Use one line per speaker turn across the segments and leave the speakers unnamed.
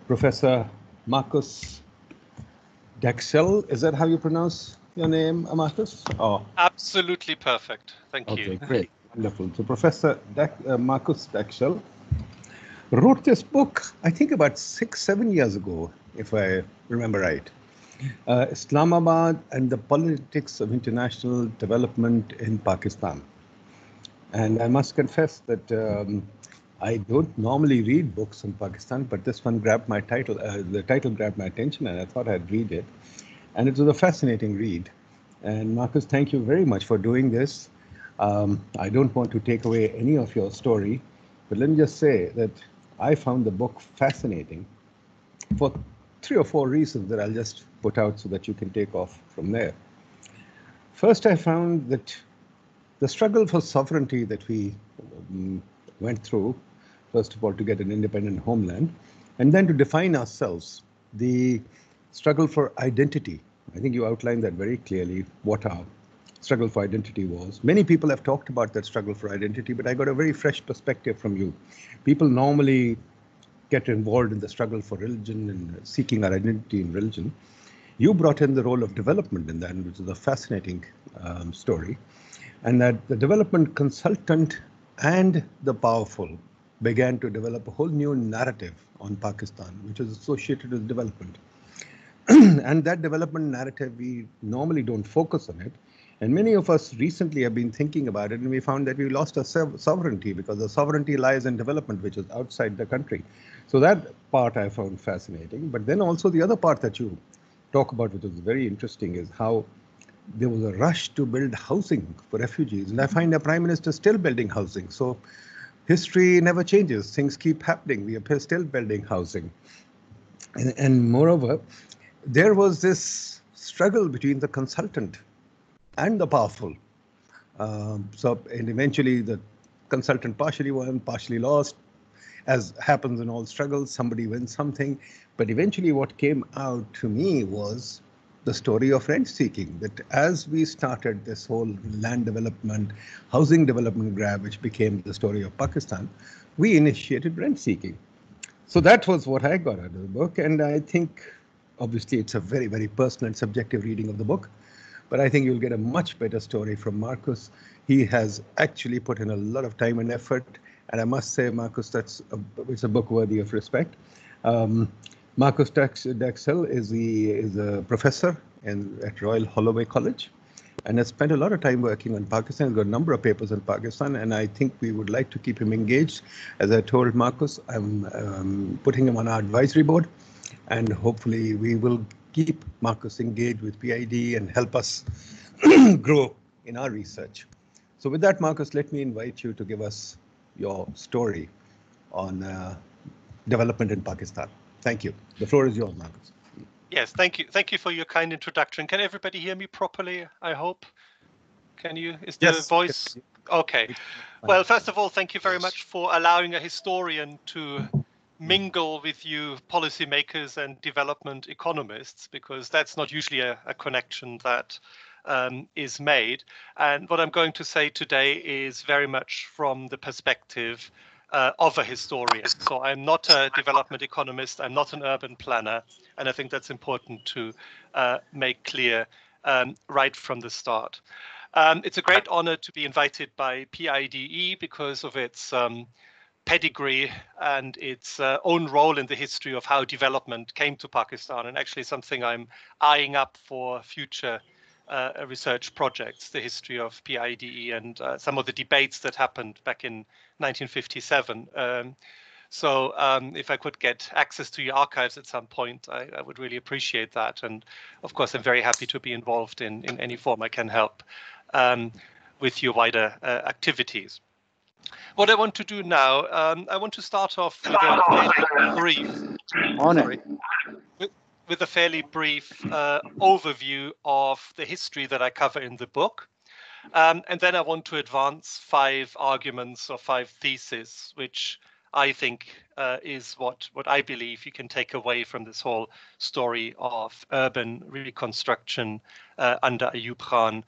Professor Marcus Daxel. Is that how you pronounce your name, Marcus? Oh,
absolutely perfect. Thank you.
Okay, great, wonderful. So Professor Marcus Daxel wrote this book, I think about 6, 7 years ago, if I remember right. Islamabad and the Politics of International Development in Pakistan. And I must confess that I don't normally read books on Pakistan, but this one grabbed my title, the title grabbed my attention, and I thought I'd read it. And it was a fascinating read. And Marcus, thank you very much for doing this. I don't want to take away any of your story, but let me just say that I found the book fascinating for 3 or 4 reasons that I'll just put out so that you can take off from there. First, I found that the struggle for sovereignty that we went through, first of all, to get an independent homeland, and then to define ourselves, the struggle for identity. I think you outlined that very clearly, what our struggle for identity was. Many people have talked about that struggle for identity, but I got a very fresh perspective from you. People normally get involved in the struggle for religion and seeking our identity in religion. You brought in the role of development in that, which is a fascinating story. And that the development consultant and the powerful began to develop a whole new narrative on Pakistan, which is associated with development. And that development narrative, we normally don't focus on it. And many of us recently have been thinking about it, and we found that we lost our sovereignty because the sovereignty lies in development, which is outside the country. So that part I found fascinating. But then also the other part that you talk about, which is very interesting, is how there was a rush to build housing for refugees. And I find the Prime Minister still building housing. So history never changes. Things keep happening. We are still building housing. And moreover, there was this struggle between the consultant and the powerful. And eventually the consultant partially won, partially lost. As happens in all struggles, somebody wins something. But eventually what came out to me was the story of rent seeking, that as we started this whole land development, housing development grab, which became the story of Pakistan, we initiated rent seeking. So that was what I got out of the book. And I think, obviously, it's a very, very personal and subjective reading of the book. But I think you'll get a much better story from Marcus. He has actually put in a lot of time and effort. And I must say, Marcus, it's a book worthy of respect. Marcus Daxel is a professor at Royal Holloway College and has spent a lot of time working on Pakistan. He's got a number of papers on Pakistan, and I think we would like to keep him engaged. As I told Marcus, I'm putting him on our advisory board, and hopefully we will keep Marcus engaged with PID and help us grow in our research. So with that, Marcus, let me invite you to give us your story on development in Pakistan. Thank you. The floor is yours, Marcus.
Yes, thank you. Thank you for your kind introduction. Can everybody hear me properly, I hope? Can you? Is the voice? Okay. Well, first of all, thank you very much for allowing a historian to mingle with you policymakers and development economists, because that's not usually a connection that is made. And what I'm going to say today is very much from the perspective of a historian. So I'm not a development economist, I'm not an urban planner, and I think that's important to make clear right from the start. It's a great honor to be invited by PIDE because of its pedigree and its own role in the history of how development came to Pakistan, and actually something I'm eyeing up for future research projects, the history of PIDE and some of the debates that happened back in 1957. So if I could get access to your archives at some point, I would really appreciate that. And of course, I'm very happy to be involved in any form I can help with your wider activities. What I want to do now, I want to start off with a fairly brief overview of the history that I cover in the book. And then I want to advance 5 arguments or 5 theses, which I think is what I believe you can take away from this whole story of urban reconstruction under Ayub Khan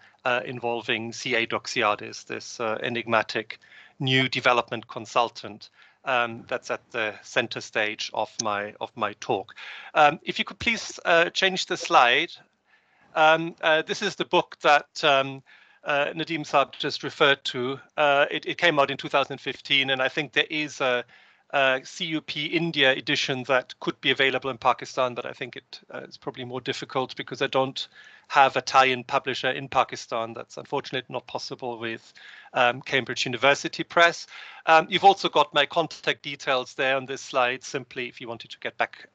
involving C.A. Doxiadis, this enigmatic new development consultant that's at the center stage of my talk. If you could please change the slide. This is the book that Nadeem Saab just referred to. It came out in 2015, and I think there is a CUP India edition that could be available in Pakistan, but I think it's probably more difficult because I don't have a tie-in publisher in Pakistan. That's unfortunately not possible with Cambridge University Press. You've also got my contact details there on this slide. Simply, if you wanted to get back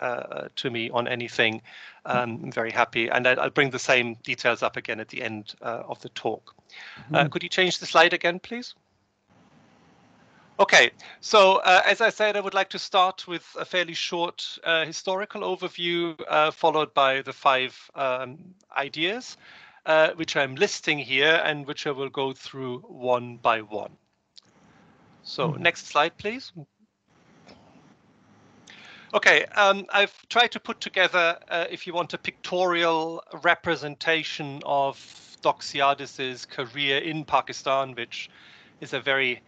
to me on anything, I'm very happy. And I'll bring the same details up again at the end of the talk. Could you change the slide again, please? Okay, so as I said, I would like to start with a fairly short historical overview, followed by the 5 ideas, which I'm listing here and which I will go through one by one. So next slide, please. Okay, I've tried to put together, if you want, a pictorial representation of Doxiadis's career in Pakistan, which is a very,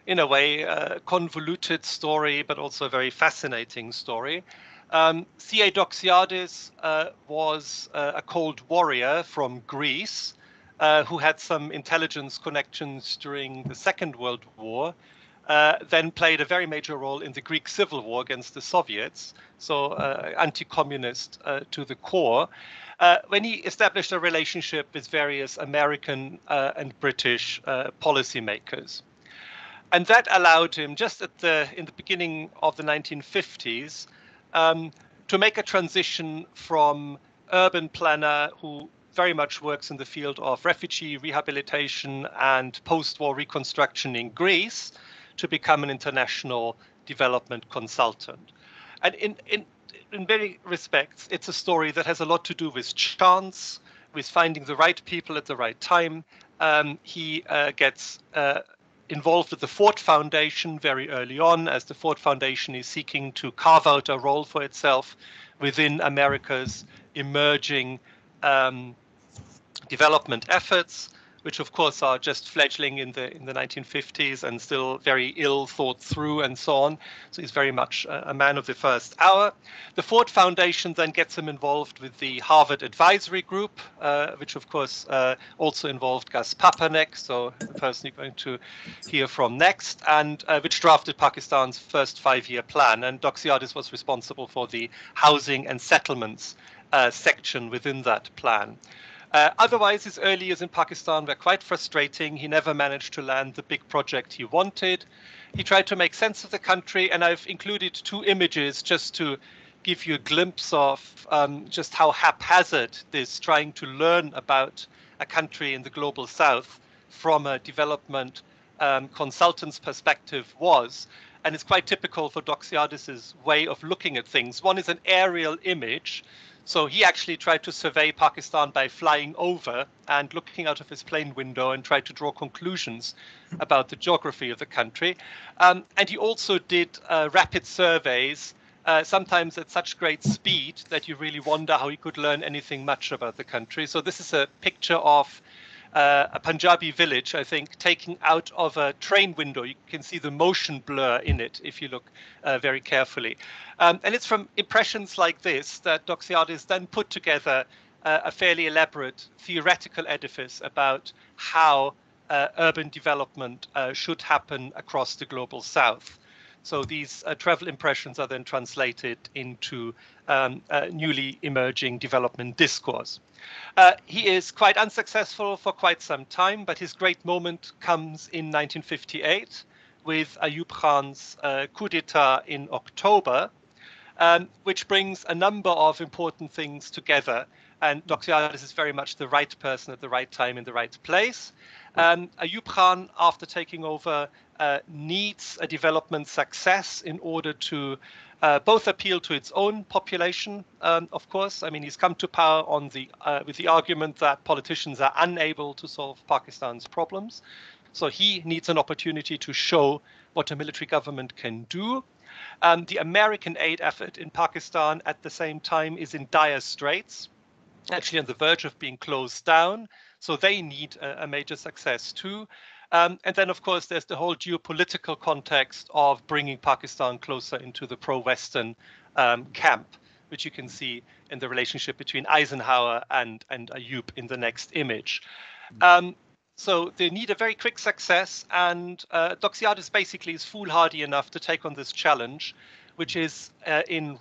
in a way, convoluted story, but also a very fascinating story. C.A. Doxiadis was a Cold Warrior from Greece who had some intelligence connections during the Second World War, then played a very major role in the Greek Civil War against the Soviets, so anti-communist to the core, when he established a relationship with various American and British policymakers. And that allowed him, just in the beginning of the 1950s, to make a transition from urban planner who very much works in the field of refugee rehabilitation and post-war reconstruction in Greece to become an international development consultant. And in many respects, it's a story that has a lot to do with chance, with finding the right people at the right time. He gets involved with the Ford Foundation very early on, as the Ford Foundation is seeking to carve out a role for itself within America's emerging development efforts, which of course are just fledgling in the 1950s and still very ill thought through and so on. So he's very much a man of the first hour. The Ford Foundation then gets him involved with the Harvard Advisory Group, which of course also involved Gus Papanek, so the person you're going to hear from next, and which drafted Pakistan's first 5-year plan. And Doxiadis was responsible for the housing and settlements section within that plan. Otherwise, his early years in Pakistan were quite frustrating. He never managed to land the big project he wanted. He tried to make sense of the country, and I've included 2 images just to give you a glimpse of just how haphazard this trying to learn about a country in the global south from a development consultant's perspective was. And it's quite typical for Doxiadis's way of looking at things. One is an aerial image. So he actually tried to survey Pakistan by flying over and looking out of his plane window and tried to draw conclusions about the geography of the country. And he also did rapid surveys, sometimes at such great speed that you really wonder how he could learn anything much about the country. So this is a picture of a Punjabi village, I think, taken out of a train window. You can see the motion blur in it if you look very carefully. And it's from impressions like this that Doxiadis then put together a fairly elaborate theoretical edifice about how urban development should happen across the global south. So these travel impressions are then translated into newly emerging development discourse. He is quite unsuccessful for quite some time, but his great moment comes in 1958 with Ayub Khan's coup d'etat in October, which brings a number of important things together. And Doxiadis is very much the right person at the right time in the right place. Ayub Khan, after taking over, needs a development success in order to both appeal to its own population, of course. I mean, he's come to power on with the argument that politicians are unable to solve Pakistan's problems. So he needs an opportunity to show what a military government can do. The American aid effort in Pakistan at the same time is in dire straits, actually on the verge of being closed down. So they need a major success too. And then, of course, there's the whole geopolitical context of bringing Pakistan closer into the pro-Western camp, which you can see in the relationship between Eisenhower and Ayub in the next image. So they need a very quick success, and Doxiadis basically is foolhardy enough to take on this challenge, which is in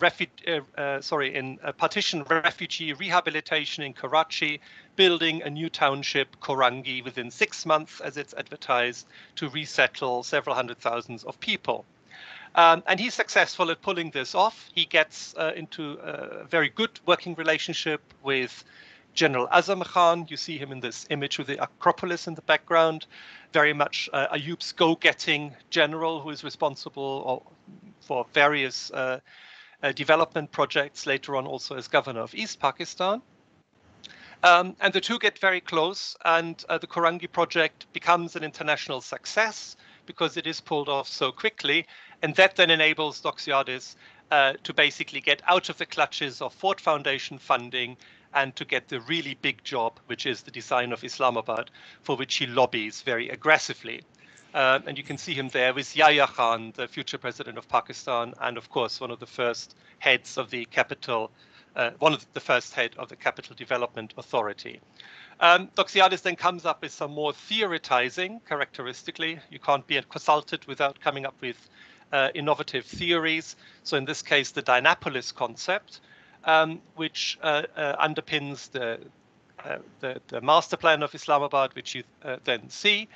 partition refugee rehabilitation in Karachi, building a new township, Korangi, within 6 months, as it's advertised, to resettle several hundred thousands of people. And he's successful at pulling this off. He gets into a very good working relationship with General Azam Khan. You see him in this image with the Acropolis in the background. Very much Ayub's go-getting general who is responsible for various development projects, later on also as governor of East Pakistan. And the two get very close, and the Korangi project becomes an international success because it is pulled off so quickly. And that then enables Doxiadis to basically get out of the clutches of Ford Foundation funding and to get the really big job, which is the design of Islamabad, for which he lobbies very aggressively. And you can see him there with Yahya Khan, the future president of Pakistan, and of course, one of the first heads of the capital, head of the Capital Development Authority. Doxiadis then comes up with some more theorizing, characteristically. You can't be a consultant without coming up with innovative theories. So in this case, the Dynapolis concept, which underpins the master plan of Islamabad, which you then see.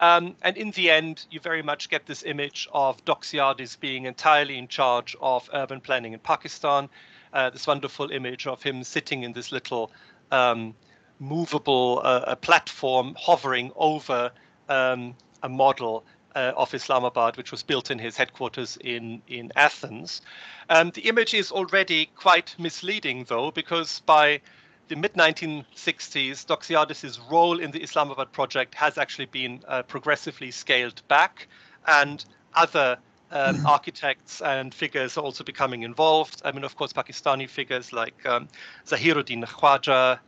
And in the end, you very much get this image of Doxiadis being entirely in charge of urban planning in Pakistan. This wonderful image of him sitting in this little movable platform hovering over a model of Islamabad, which was built in his headquarters in Athens. The image is already quite misleading, though, because by the mid-1960s, Doxiadis' role in the Islamabad project has actually been progressively scaled back, and other architects and figures are also becoming involved. I mean, of course, Pakistani figures like Zahiruddin Khwaja,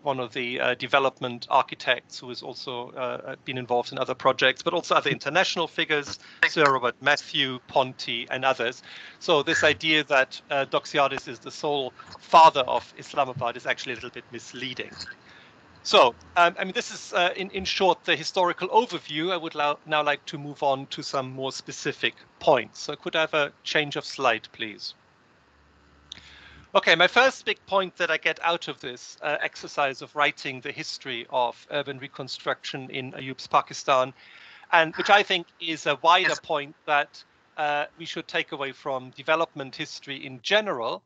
one of the development architects who has also been involved in other projects, but also other international figures, Sir Robert Matthew, Ponti, and others. So this idea that Doxiadis is the sole father of Islamabad is actually a little bit misleading. So, I mean, this is, in short, the historical overview. I would now like to move on to some more specific points. So could I have a change of slide, please? Okay, my first big point that I get out of this exercise of writing the history of urban reconstruction in Ayub's Pakistan, and which I think is a wider point that we should take away from development history in general,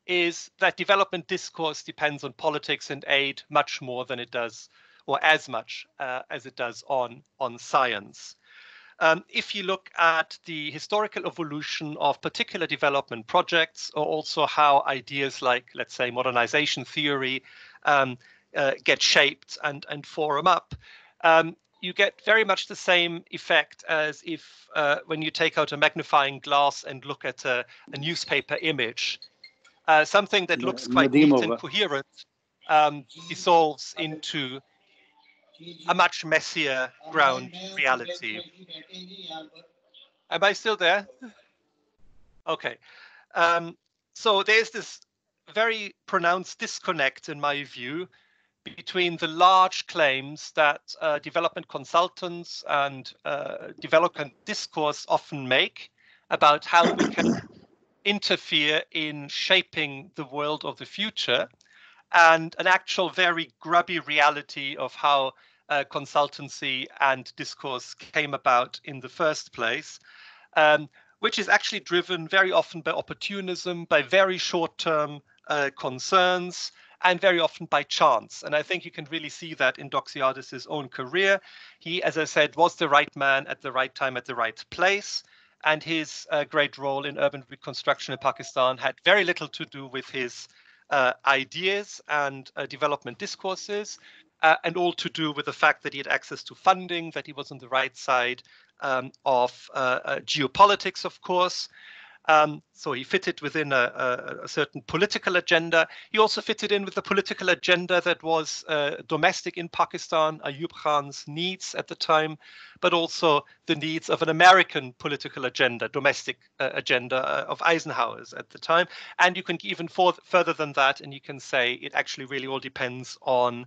is that development discourse depends on politics and aid much more than it does, or as much as it does on science. If you look at the historical evolution of particular development projects, or also how ideas like, let's say, modernization theory get shaped and form up, you get very much the same effect as if when you take out a magnifying glass and look at a newspaper image. Something that looks quite neat and coherent dissolves into a much messier ground reality. Am I still there? Okay. So there's this very pronounced disconnect, in my view, between the large claims that development consultants and development discourse often make about how we can interfere in shaping the world of the future, and an actual very grubby reality of how consultancy and discourse came about in the first place, which is actually driven very often by opportunism, by very short-term concerns, and very often by chance. And I think you can really see that in Doxiadis' own career. He, as I said, was the right man at the right time at the right place. And his great role in urban reconstruction in Pakistan had very little to do with his ideas and development discourses, and all to do with the fact that he had access to funding, that he was on the right side of geopolitics, of course. So he fitted within a certain political agenda. He also fitted in with the political agenda that was domestic in Pakistan, Ayub Khan's needs at the time, but also the needs of an American political agenda, domestic agenda of Eisenhower's at the time. And you can even further than that, and you can say it actually really all depends on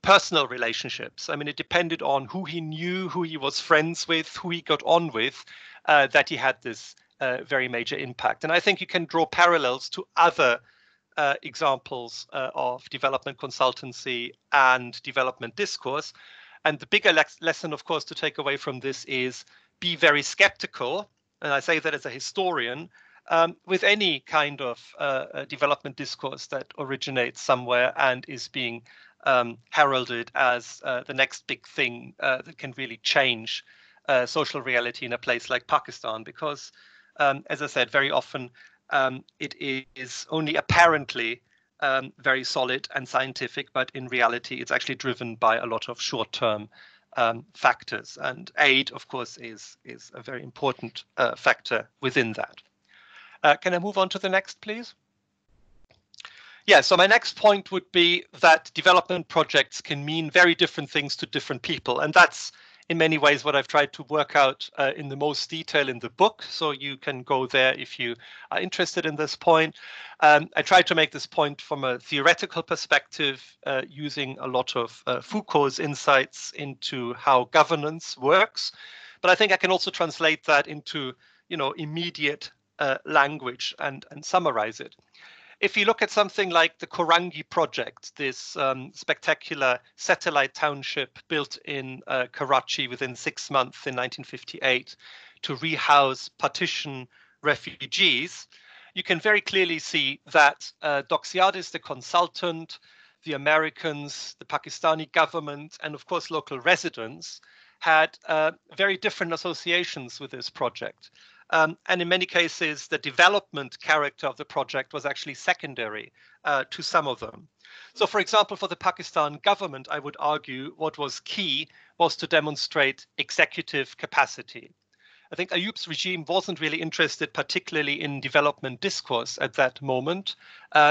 personal relationships. I mean, it depended on who he knew, who he was friends with, who he got on with, that he had this very major impact. And I think you can draw parallels to other examples of development consultancy and development discourse. And the bigger lesson, of course, to take away from this is be very skeptical. And I say that as a historian, with any kind of development discourse that originates somewhere and is being heralded as the next big thing that can really change social reality in a place like Pakistan, because as I said, very often it is only apparently very solid and scientific, but in reality, it's actually driven by a lot of short-term factors. And aid, of course, is a very important factor within that. Can I move on to the next, please? Yeah, so my next point would be that development projects can mean very different things to different people. And that's in many ways what I've tried to work out in the most detail in the book. So you can go there if you are interested in this point. I tried to make this point from a theoretical perspective, using a lot of Foucault's insights into how governance works. But I think I can also translate that into, immediate language and summarize it. If you look at something like the Korangi project, this spectacular satellite township built in Karachi within 6 months in 1958 to rehouse partition refugees, you can very clearly see that Doxiadis, the consultant, the Americans, the Pakistani government, and of course local residents had very different associations with this project. And in many cases, the development character of the project was actually secondary to some of them. So, for example, for the Pakistan government, I would argue what was key was to demonstrate executive capacity. I think Ayub's regime wasn't really interested particularly in development discourse at that moment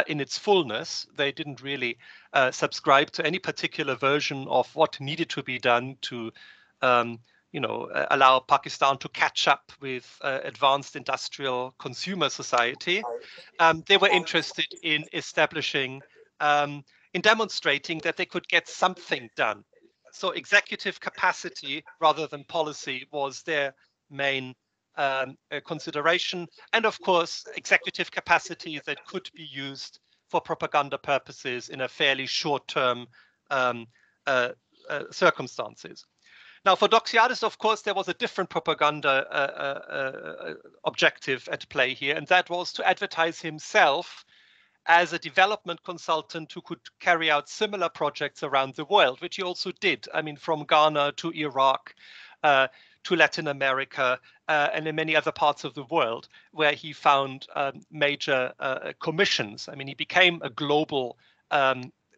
in its fullness. They didn't really subscribe to any particular version of what needed to be done to allow Pakistan to catch up with advanced industrial consumer society. They were interested in establishing, in demonstrating that they could get something done. So executive capacity rather than policy was their main consideration. And of course, executive capacity that could be used for propaganda purposes in a fairly short-term circumstances. Now, for Doxiadis, of course, there was a different propaganda objective at play here, and that was to advertise himself as a development consultant who could carry out similar projects around the world, which he also did. I mean, from Ghana to Iraq, to Latin America, and in many other parts of the world, where he found major commissions. I mean, he became a global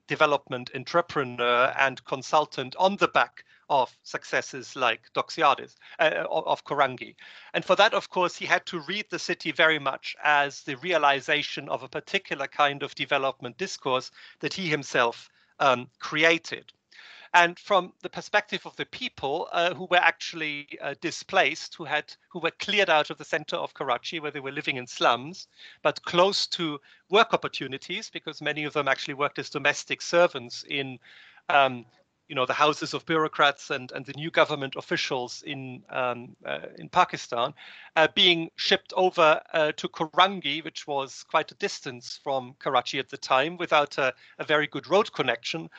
development entrepreneur and consultant on the back of successes like Doxiadis, of Korangi. And for that, of course, he had to read the city very much as the realization of a particular kind of development discourse that he himself created. And from the perspective of the people who were actually displaced, who were cleared out of the center of Karachi, where they were living in slums, but close to work opportunities, because many of them actually worked as domestic servants in the houses of bureaucrats and the new government officials in Pakistan, being shipped over to Korangi, which was quite a distance from Karachi at the time, without a very good road connection,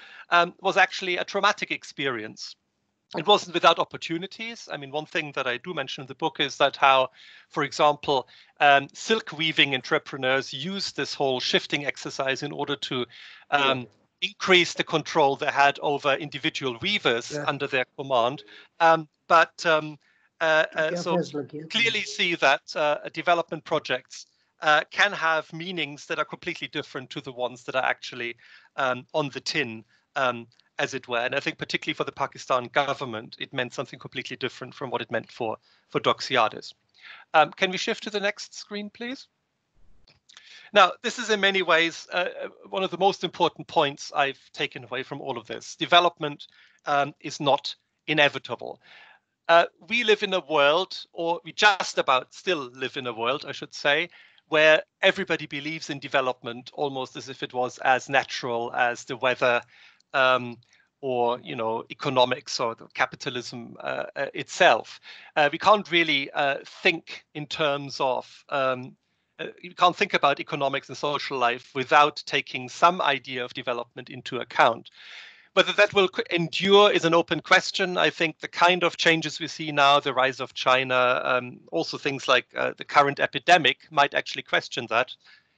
was actually a traumatic experience. It wasn't without opportunities. I mean, one thing that I do mention in the book is that how, for example, silk weaving entrepreneurs use this whole shifting exercise in order to increase the control they had over individual weavers under their command. So clearly see that development projects can have meanings that are completely different to the ones that are actually on the tin, as it were. And I think particularly for the Pakistan government, it meant something completely different from what it meant for Doxiadis. Can we shift to the next screen, please? Now, this is in many ways one of the most important points I've taken away from all of this. Development is not inevitable. We live in a world, or we just about still live in a world, I should say, where everybody believes in development almost as if it was as natural as the weather or economics or capitalism itself. We can't really think in terms of you can't think about economics and social life without taking some idea of development into account. Whether that will endure is an open question. I think the kind of changes we see now, the rise of China, also things like the current epidemic might actually question that,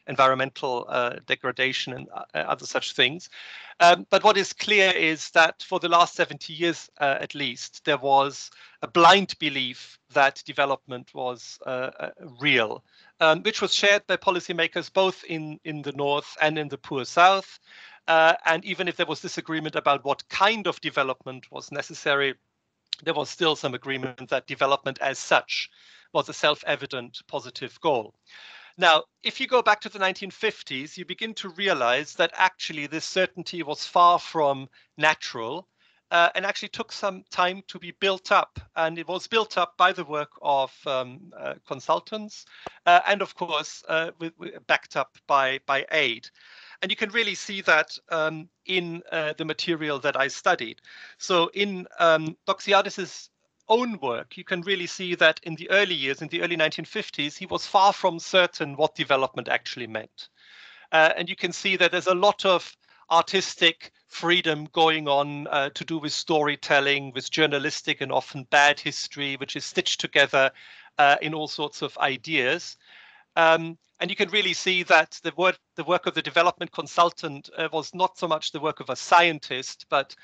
environmental degradation and other such things. But what is clear is that for the last 70 years, at least, there was a blind belief that development was real, which was shared by policymakers both in the North and in the poor South. And even if there was disagreement about what kind of development was necessary, there was still some agreement that development as such was a self-evident positive goal. Now, if you go back to the 1950s, you begin to realize that actually this certainty was far from natural and actually took some time to be built up. And it was built up by the work of consultants and, of course, backed up by aid. And you can really see that in the material that I studied. So in Doxiadis's own work, you can really see that in the early years, in the early 1950s, he was far from certain what development actually meant. And you can see that there's a lot of artistic freedom going on to do with storytelling, with journalistic and often bad history, which is stitched together in all sorts of ideas. And you can really see that the work of the development consultant was not so much the work of a scientist, but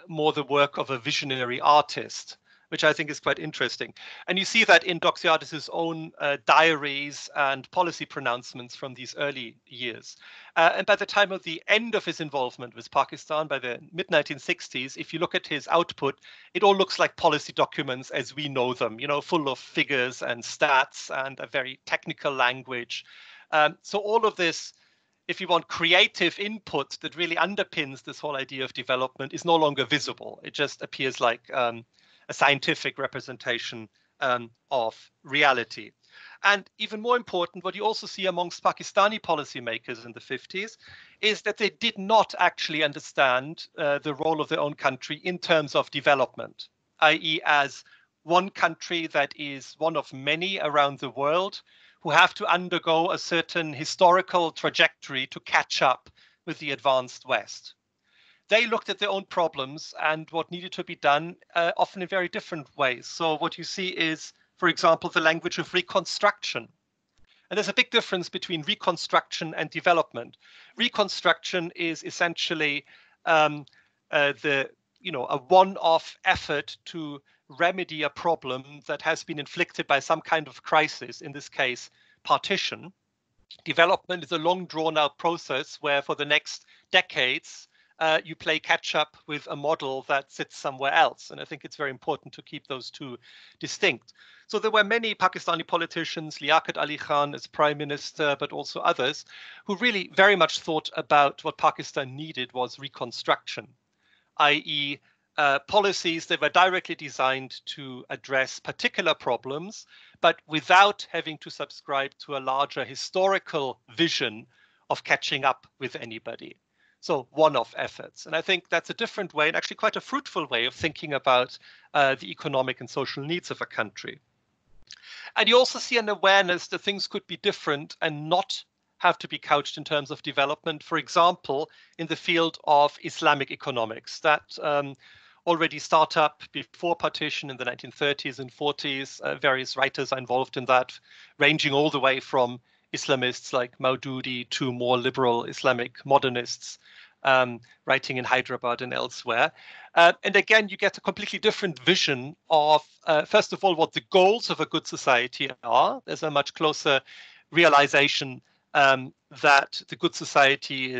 more the work of a visionary artist, which I think is quite interesting. And you see that in Doxiadis's own diaries and policy pronouncements from these early years. And by the time of the end of his involvement with Pakistan, by the mid-1960s, if you look at his output, it all looks like policy documents as we know them, full of figures and stats and a very technical language. So all of this, if you want, creative input that really underpins this whole idea of development is no longer visible. It just appears like a scientific representation of reality. And even more important, what you also see amongst Pakistani policymakers in the 50s is that they did not actually understand the role of their own country in terms of development, i.e. as one country that is one of many around the world who have to undergo a certain historical trajectory to catch up with the advanced West. They looked at their own problems and what needed to be done, often in very different ways. So what you see is, for example, the language of reconstruction. And there's a big difference between reconstruction and development. Reconstruction is essentially a one-off effort to remedy a problem that has been inflicted by some kind of crisis, in this case, partition. Development is a long drawn-out process where for the next decades, you play catch up with a model that sits somewhere else. And I think it's very important to keep those two distinct. So there were many Pakistani politicians, Liaquat Ali Khan as prime minister, but also others, who really very much thought about what Pakistan needed was reconstruction, i.e. Policies that were directly designed to address particular problems, but without having to subscribe to a larger historical vision of catching up with anybody. So one-off efforts. And I think that's a different way and actually quite a fruitful way of thinking about the economic and social needs of a country. And you also see an awareness that things could be different and not have to be couched in terms of development. For example, in the field of Islamic economics, that already started up before partition in the 1930s and 40s. Various writers are involved in that, ranging all the way from Islamists like Maududi to more liberal Islamic modernists writing in Hyderabad and elsewhere. And again, you get a completely different vision of, first of all, what the goals of a good society are. There's a much closer realization that the good society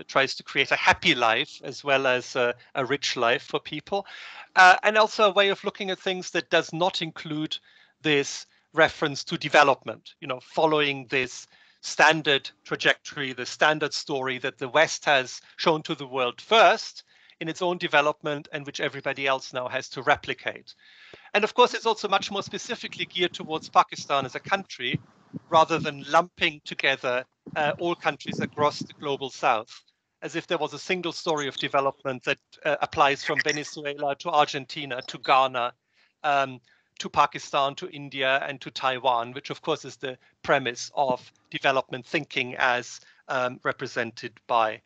tries to create a happy life as well as a rich life for people. And also a way of looking at things that does not include this reference to development, following this standard trajectory, the standard story that the West has shown to the world first in its own development and which everybody else now has to replicate. And of course, it's also much more specifically geared towards Pakistan as a country, rather than lumping together all countries across the global South, as if there was a single story of development that applies from Venezuela to Argentina to Ghana, to Pakistan, to India, and to Taiwan, which of course is the premise of development thinking as represented by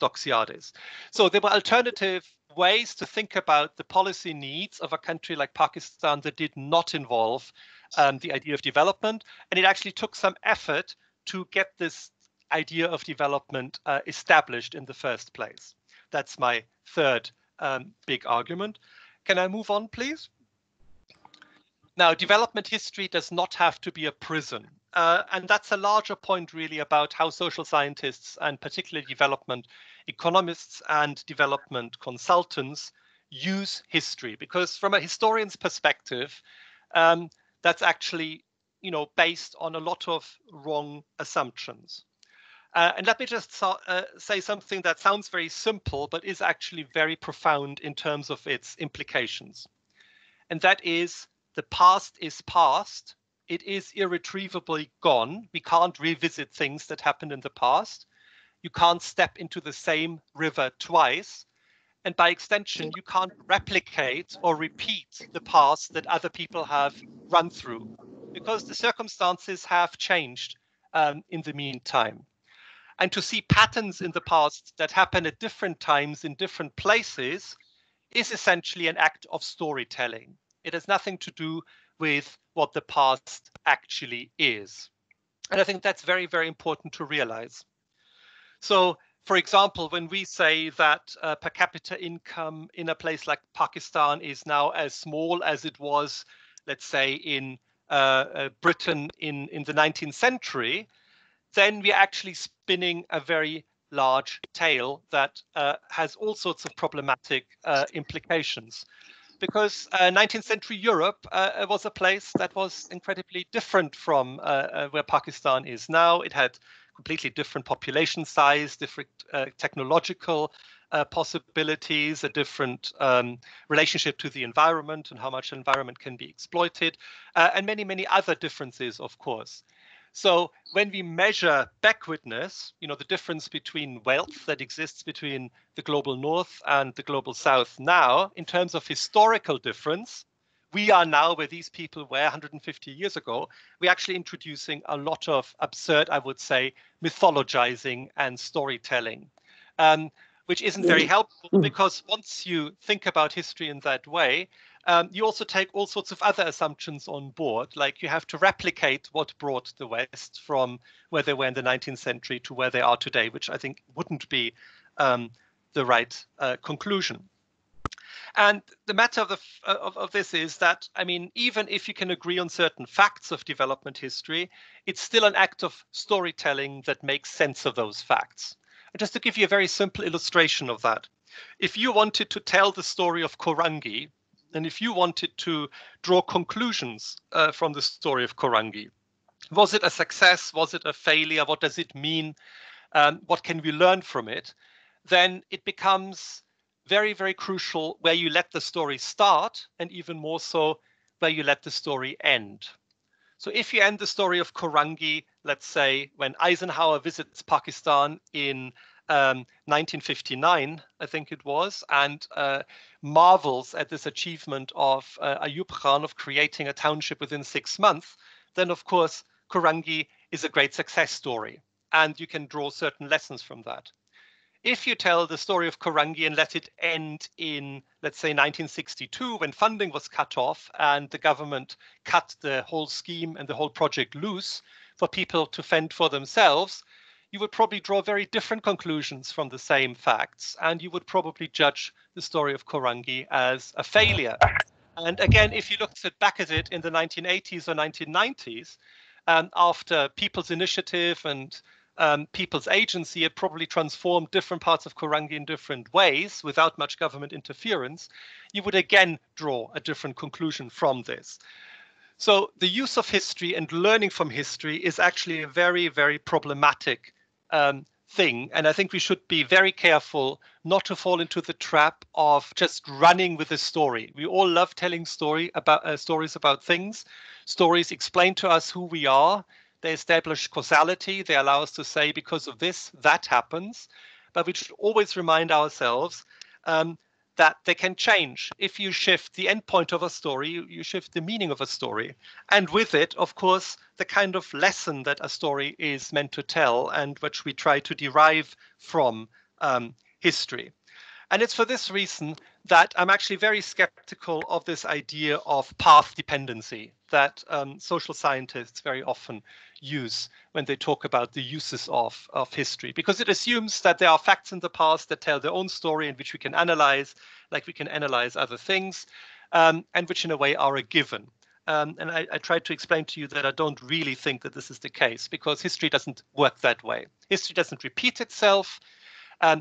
Doxiadis. So there were alternative ways to think about the policy needs of a country like Pakistan that did not involve the idea of development. And it actually took some effort to get this idea of development established in the first place. That's my third big argument. Can I move on, please? Now, development history does not have to be a prison. And that's a larger point, really, about how social scientists and particularly development economists and development consultants use history. Because from a historian's perspective, that's actually, based on a lot of wrong assumptions. And let me just say something that sounds very simple, but is actually very profound in terms of its implications. And that is, the past is past. It is irretrievably gone. We can't revisit things that happened in the past. You can't step into the same river twice. And by extension, you can't replicate or repeat the past that other people have run through, because the circumstances have changed in the meantime. And to see patterns in the past that happen at different times in different places is essentially an act of storytelling. It has nothing to do with what the past actually is. And I think that's very, very important to realize. So, for example, when we say that per capita income in a place like Pakistan is now as small as it was, let's say, in Britain in the 19th century, then we're actually spinning a very large tale that has all sorts of problematic implications. Because 19th century Europe was a place that was incredibly different from where Pakistan is now. It had completely different population size, different technological possibilities, a different relationship to the environment and how much the environment can be exploited, and many, many other differences, of course. So when we measure backwardness, the difference between wealth that exists between the global north and the global south now, in terms of historical difference, we are now where these people were 150 years ago. We're actually introducing a lot of absurd, I would say, mythologizing and storytelling, which isn't very helpful, because once you think about history in that way, you also take all sorts of other assumptions on board, like you have to replicate what brought the West from where they were in the 19th century to where they are today, which I think wouldn't be the right conclusion. And the matter of this is that, I mean, even if you can agree on certain facts of development history, it's still an act of storytelling that makes sense of those facts. And just to give you a very simple illustration of that, if you wanted to tell the story of Korangi, and if you wanted to draw conclusions from the story of Korangi, was it a success? Was it a failure? What does it mean? What can we learn from it? Then it becomes very, very crucial where you let the story start, and even more so where you let the story end. So if you end the story of Korangi, let's say, when Eisenhower visits Pakistan in 1959, I think it was, and marvels at this achievement of Ayub Khan of creating a township within 6 months, then of course Korangi is a great success story, and you can draw certain lessons from that. If you tell the story of Korangi and let it end in, let's say, 1962, when funding was cut off and the government cut the whole scheme and the whole project loose for people to fend for themselves, you would probably draw very different conclusions from the same facts, and you would probably judge the story of Korangi as a failure. And again, if you look back at it in the 1980s or 1990s, after People's Initiative and People's Agency had probably transformed different parts of Korangi in different ways without much government interference, you would again draw a different conclusion from this. So the use of history and learning from history is actually a very, very problematic thing. And I think we should be very careful not to fall into the trap of just running with a story. We all love telling stories about things. Stories explain to us who we are. They establish causality. They allow us to say, because of this, that happens. But we should always remind ourselves that they can change. If you shift the endpoint of a story, you shift the meaning of a story. And with it, of course, the kind of lesson that a story is meant to tell and which we try to derive from history. And it's for this reason that I'm actually very skeptical of this idea of path dependency that social scientists very often use when they talk about the uses of history, because it assumes that there are facts in the past that tell their own story and which we can analyze, like we can analyze other things, and which in a way are a given. And I tried to explain to you that I don't really think that this is the case, because history doesn't work that way. History doesn't repeat itself.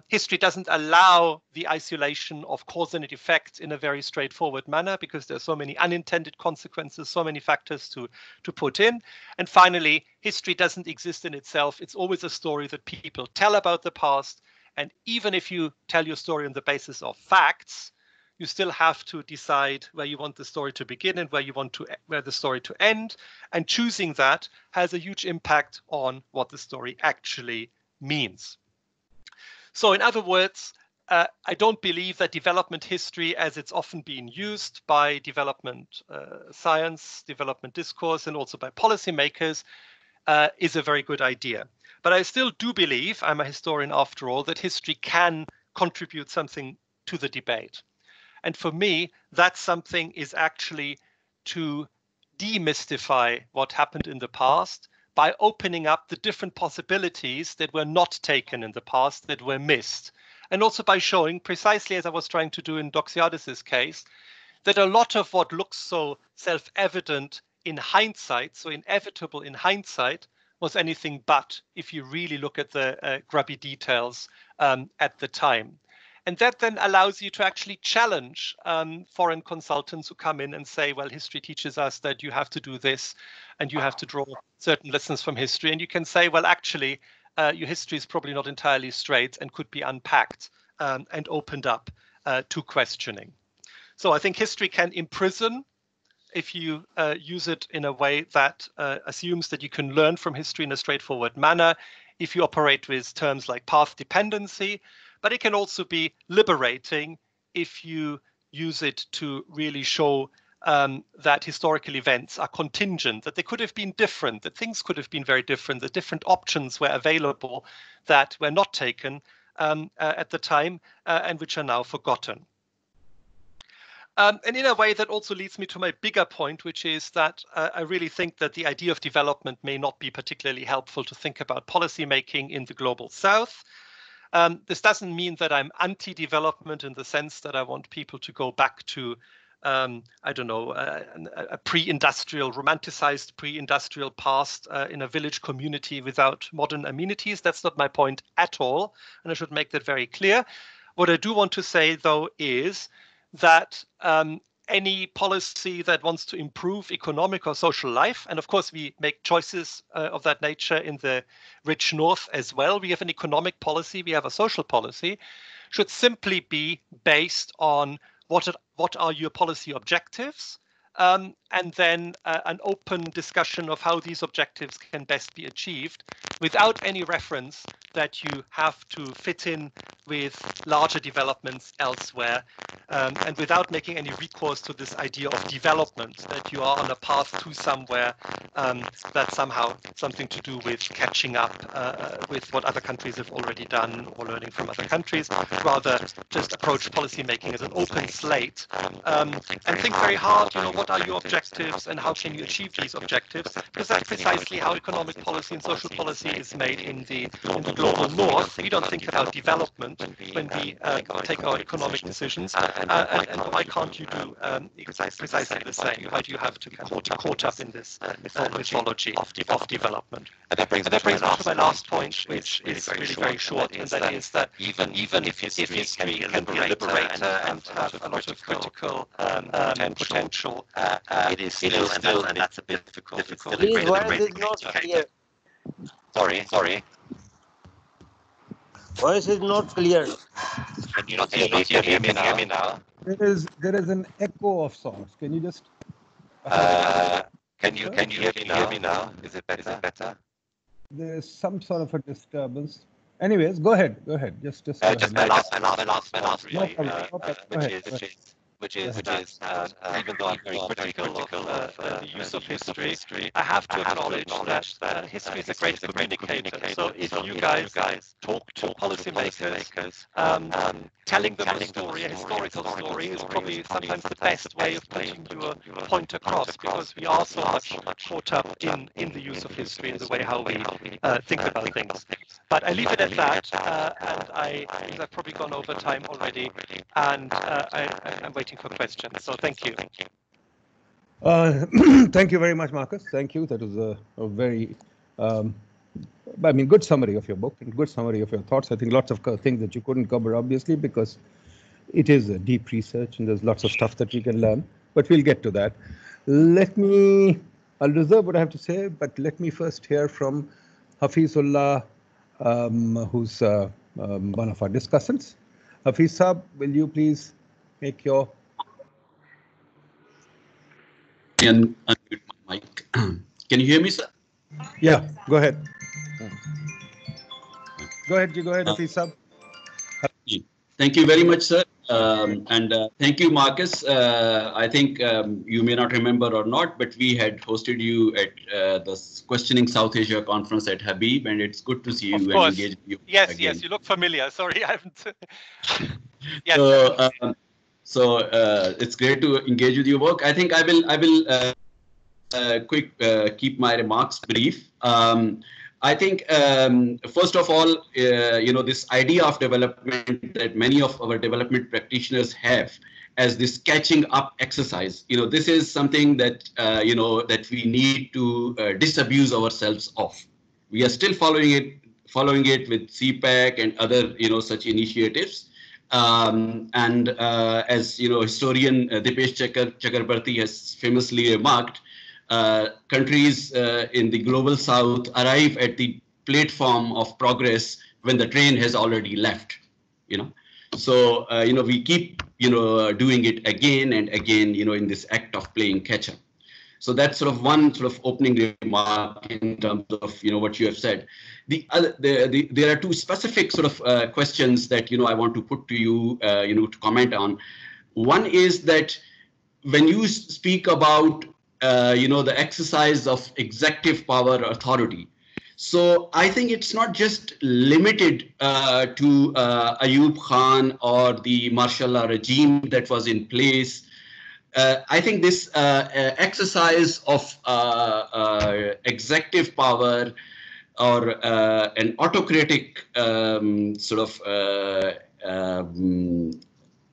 History doesn't allow the isolation of cause and effect in a very straightforward manner, because there's so many unintended consequences, so many factors to put in. And finally, history doesn't exist in itself. It's always a story that people tell about the past. And even if you tell your story on the basis of facts, you still have to decide where you want the story to begin and where the story to end. And choosing that has a huge impact on what the story actually means. So in other words, I don't believe that development history, as it's often been used by development science, development discourse, and also by policymakers, is a very good idea. But I still do believe, I'm a historian after all, that history can contribute something to the debate. And for me, that something is actually to demystify what happened in the past by opening up the different possibilities that were not taken in the past, that were missed. And also by showing, precisely as I was trying to do in Doxiadis' case, that a lot of what looks so self-evident in hindsight, so inevitable in hindsight, was anything but if you really look at the grubby details at the time. And that then allows you to actually challenge foreign consultants who come in and say, well, history teaches us that you have to do this and you have to draw certain lessons from history. And you can say, well, actually, your history is probably not entirely straight and could be unpacked and opened up to questioning. So I think history can imprison if you use it in a way that assumes that you can learn from history in a straightforward manner, if you operate with terms like path dependency. But it can also be liberating if you use it to really show that historical events are contingent, that they could have been different, that things could have been very different, that different options were available that were not taken at the time and which are now forgotten. And in a way that also leads me to my bigger point, which is that I really think that the idea of development may not be particularly helpful to think about policymaking in the global south. This doesn't mean that I'm anti-development in the sense that I want people to go back to, I don't know, a pre-industrial, romanticized pre-industrial past in a village community without modern amenities. That's not my point at all, and I should make that very clear. What I do want to say, though, is that any policy that wants to improve economic or social life, and of course we make choices of that nature in the rich North as well. We have an economic policy, we have a social policy, should simply be based on what are your policy objectives, and then an open discussion of how these objectives can best be achieved without any reference that you have to fit in with larger developments elsewhere, and without making any recourse to this idea of development, that you are on a path to somewhere that's somehow something to do with catching up with what other countries have already done or learning from other countries. Rather, just approach policymaking as an open slate and think very hard, what are your objectives and how can you achieve these objectives? Because that's precisely how economic policy and social policy is made in the global North. We don't think about development when we take our economic decisions. and why can't you do precisely the same? Why do you have to be caught up in this mythology of development? And that brings me to my last point, which is really very short, and that is that even if history can be a liberator and have a lot of critical potential, it is still, and that's a bit difficult.
Please, voice is not clear.
Sorry.
Voice is not clear.
Can you not hear me now?
There is an echo of sorts. Can you just?
Can you hear me now? Is it better?
There's some sort of a disturbance. Anyways, go ahead. Just
my last really, which is even though I'm very critical of the use of history, I have to acknowledge that history is a great communicator. So if you guys talk to policymakers, telling them a story, a historical story, is probably sometimes the best way of putting your point across, because we are so much caught up in the use of history and the way how we think about things. But I leave it at that, and I've probably gone over time already, and I'm waiting for questions. So thank you.
Thank you very much, Marcus. Thank you. That was a very, good summary of your book and good summary of your thoughts. I think lots of things that you couldn't cover, obviously, because it is a deep research and there's lots of stuff that we can learn, but we'll get to that. I'll reserve what I have to say, but let me first hear from Hafizullah, who's one of our discussants. Hafiz Saab, will you please make your...
And unmute my mic. Can you hear me, sir?
Yeah, go ahead. Go ahead, Hafiz Saab.
Thank you very much, sir. And thank you, Marcus. I think you may not remember or not, but we had hosted you at the Questioning South Asia conference at Habib, and it's good to see you and engage with you.
Yes, again. Yes, you look familiar. Sorry, I haven't.
Yes. So it's great to engage with your work. I think I will keep my remarks brief. I think, first of all, this idea of development that many of our development practitioners have as this catching up exercise, this is something that, that we need to disabuse ourselves of. We are still following it with CPAC and other, such initiatives. And as, historian Dipesh Chakrabarty has famously remarked, countries in the global south arrive at the platform of progress when the train has already left, So, we keep, doing it again and again, in this act of playing catch up. So that's sort of one sort of opening remark in terms of, what you have said. There are two specific sort of questions that, I want to put to you, to comment on. One is that when you speak about the exercise of executive power authority. So I think it's not just limited to Ayub Khan or the martial law regime that was in place. I think this exercise of executive power or an autocratic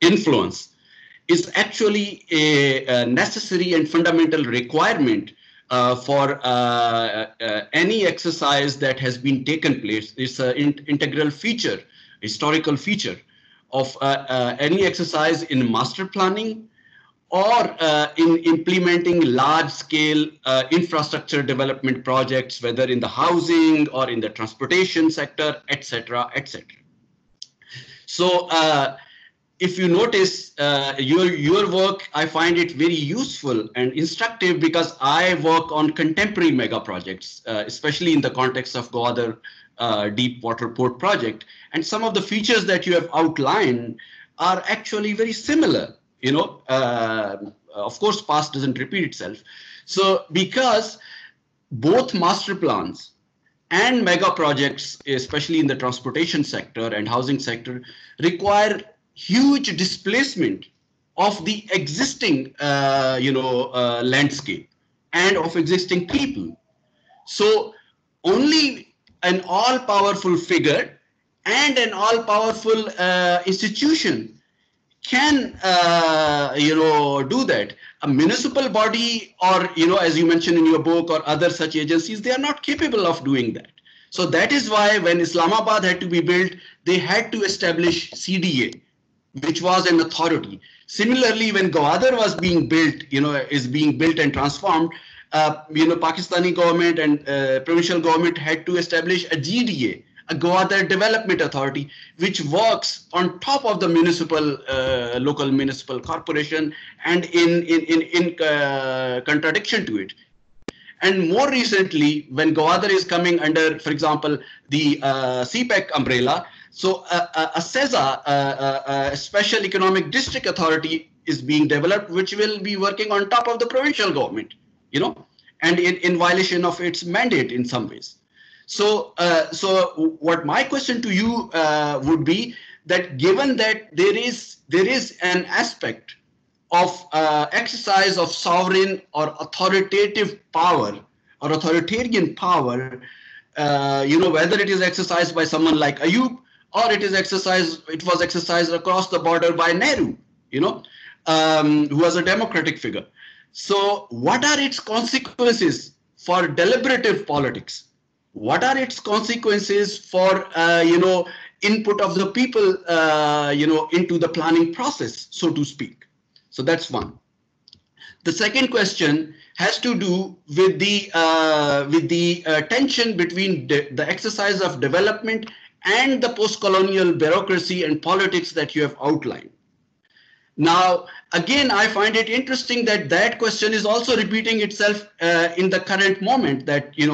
influence is actually a necessary and fundamental requirement for any exercise that has been taken place. It's an integral feature, historical feature of any exercise in master planning or in implementing large-scale infrastructure development projects, whether in the housing or in the transportation sector, etc., etc. So, if you notice your work, I find it very useful and instructive because I work on contemporary mega projects, especially in the context of Gwadar Deep Water Port project. And some of the features that you have outlined are actually very similar. Of course, past doesn't repeat itself. So because both master plans and mega projects, especially in the transportation sector and housing sector, require huge displacement of the existing, landscape and of existing people. So only an all-powerful figure and an all-powerful institution can, do that. A municipal body or, as you mentioned in your book or other such agencies, they are not capable of doing that. So that is why when Islamabad had to be built, they had to establish CDA, which was an authority. Similarly, when Gwadar was being built, is being built and transformed, Pakistani government and provincial government had to establish a GDA, a Gwadar Development Authority, which works on top of the local municipal corporation and in contradiction to it. And more recently, when Gwadar is coming under, for example, the CPEC umbrella, so a SEZA, a Special Economic District Authority, is being developed, which will be working on top of the provincial government, and in violation of its mandate in some ways. So, what my question to you would be that given that there is an aspect of exercise of sovereign or authoritative power or authoritarian power, whether it is exercised by someone like Ayub or it was exercised across the border by Nehru, who was a democratic figure. So what are its consequences for deliberative politics? What are its consequences for, input of the people, into the planning process, so to speak? So that's one. The second question has to do with the tension between the exercise of development and the post-colonial bureaucracy and politics that you have outlined. Now, again, I find it interesting that question is also repeating itself in the current moment that we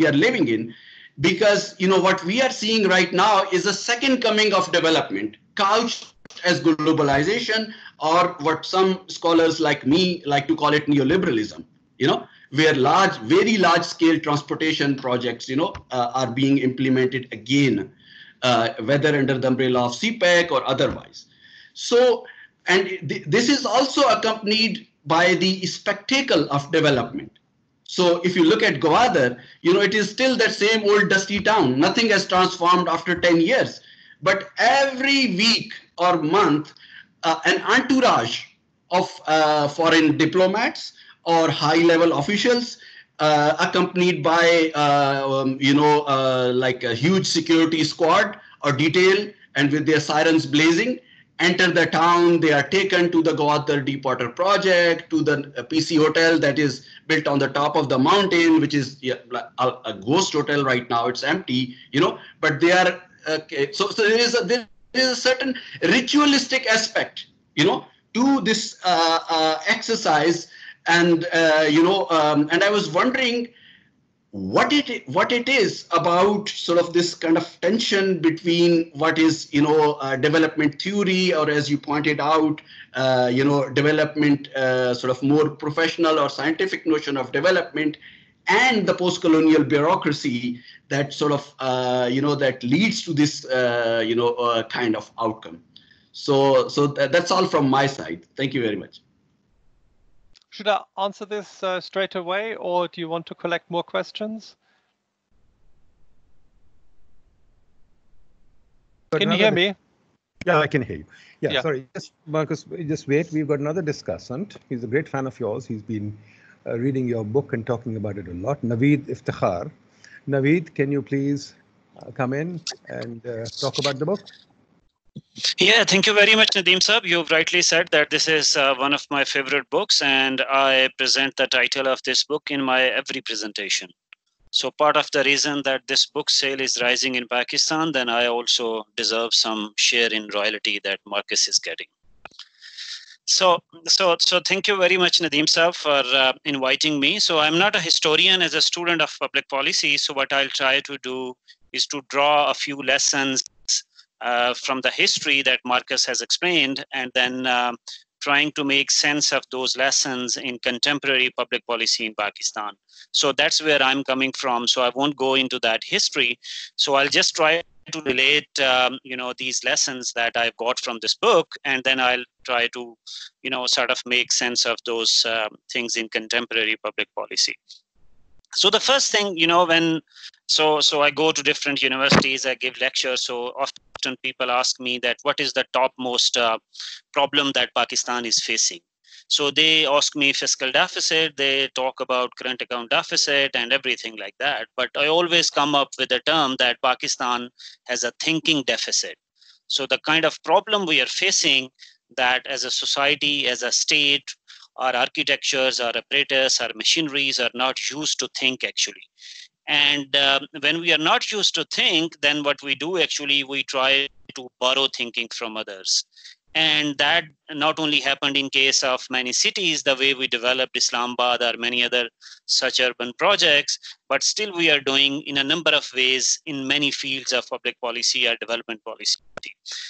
are living in, because what we are seeing right now is a second coming of development, couched as globalization, or what some scholars like me like to call it neoliberalism. Where very large scale transportation projects, are being implemented again, whether under the umbrella of CPEC or otherwise. So, and this is also accompanied by the spectacle of development. So if you look at Gwadar, it is still that same old dusty town. Nothing has transformed after 10 years. But every week or month, an entourage of foreign diplomats or high-level officials, accompanied by, like a huge security squad or detail, and with their sirens blazing, enter the town. They are taken to the Gwadar Deepwater Project, to the PC hotel that is built on the top of the mountain, which is a ghost hotel right now. It's empty, but they are, so there is a certain ritualistic aspect, to this exercise. And, and I was wondering what it is about sort of this kind of tension between what is, development theory, or as you pointed out, development, sort of more professional or scientific notion of development, and the post-colonial bureaucracy that sort of, that leads to this, kind of outcome. So that's all from my side. Thank you very much.
Should I answer this straight away, or do you want to collect more questions? Can you hear me?
Yeah, I can hear you. Yeah. Sorry, Marcus, just wait. We've got another discussant. He's a great fan of yours. He's been reading your book and talking about it a lot. Naveed Iftikhar. Naveed, can you please come in and talk about the book?
Yeah, thank you very much, Nadeem Saab. You've rightly said that this is one of my favorite books, and I present the title of this book in my every presentation. So part of the reason that this book sale is rising in Pakistan, then I also deserve some share in royalty that Marcus is getting. So thank you very much, Nadeem Saab, for inviting me. So I'm not a historian as a student of public policy. So what I'll try to do is to draw a few lessons from the history that Marcus has explained, and then trying to make sense of those lessons in contemporary public policy in Pakistan. So that's where I'm coming from. So I won't go into that history. So I'll just try to relate, these lessons that I've got from this book, and then I'll try to, sort of make sense of those things in contemporary public policy. So the first thing, so I go to different universities, I give lectures. So often people ask me that what is the topmost problem that Pakistan is facing. So they ask me fiscal deficit, they talk about current account deficit and everything like that. But I always come up with the term that Pakistan has a thinking deficit. So the kind of problem we are facing, that as a society, as a state, our architectures, our apparatus, our machineries are not used to think actually. And when we are not used to think, then what we do actually, we try to borrow thinking from others. And that not only happened in case of many cities, the way we developed Islamabad or many other such urban projects, but still we are doing in a number of ways in many fields of public policy or development policy.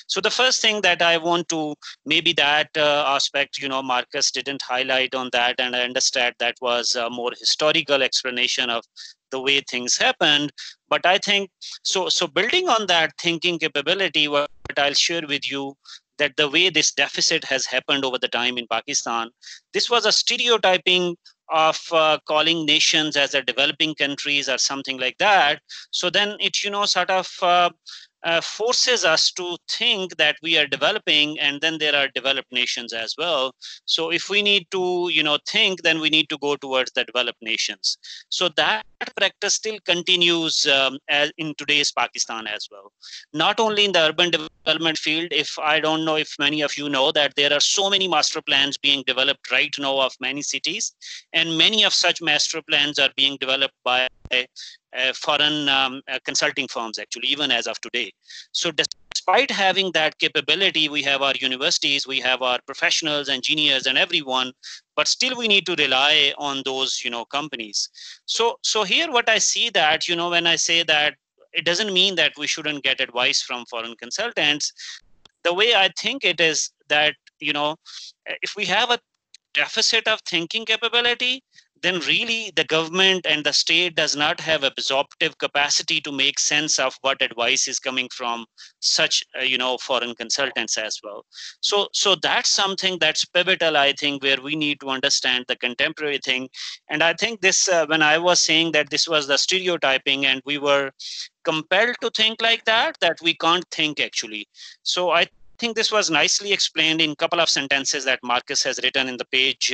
So the first thing that I want to, maybe that aspect, Marcus didn't highlight on that, and I understand that was a more historical explanation of the way things happened. But I think, so building on that thinking capability, what I'll share with you, that the way this deficit has happened over the time in Pakistan, this was a stereotyping of calling nations as a developing countries or something like that. So then it, sort of forces us to think that we are developing, and then there are developed nations as well. So if we need to, think, then we need to go towards the developed nations. So that practice still continues as in today's Pakistan as well. Not only in the urban development field, if I don't know if many of you know that there are so many master plans being developed right now of many cities, and many of such master plans are being developed by foreign consulting firms actually, even as of today. So despite having that capability, we have our universities, we have our professionals, engineers, and everyone, but still we need to rely on those, companies. So here what I see that, when I say that, it doesn't mean that we shouldn't get advice from foreign consultants. The way I think it is that, if we have a deficit of thinking capability, then really the government and the state does not have absorptive capacity to make sense of what advice is coming from such, foreign consultants as well. So that's something that's pivotal, I think, where we need to understand the contemporary thing. And I think this, when I was saying that this was the stereotyping and we were compelled to think like that we can't think actually. So I think this was nicely explained in a couple of sentences that Marcus has written in the page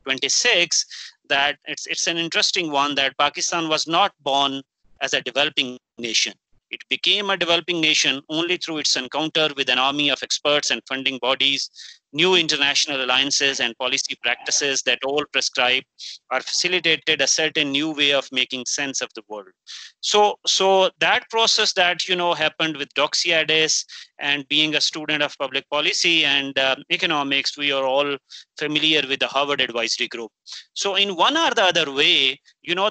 26, that it's an interesting one, that Pakistan was not born as a developing nation. It became a developing nation only through its encounter with an army of experts and funding bodies, new international alliances and policy practices that all prescribe or facilitated a certain new way of making sense of the world. So that process that, happened with Doxiadis, and being a student of public policy and economics, we are all familiar with the Harvard Advisory Group. So in one or the other way,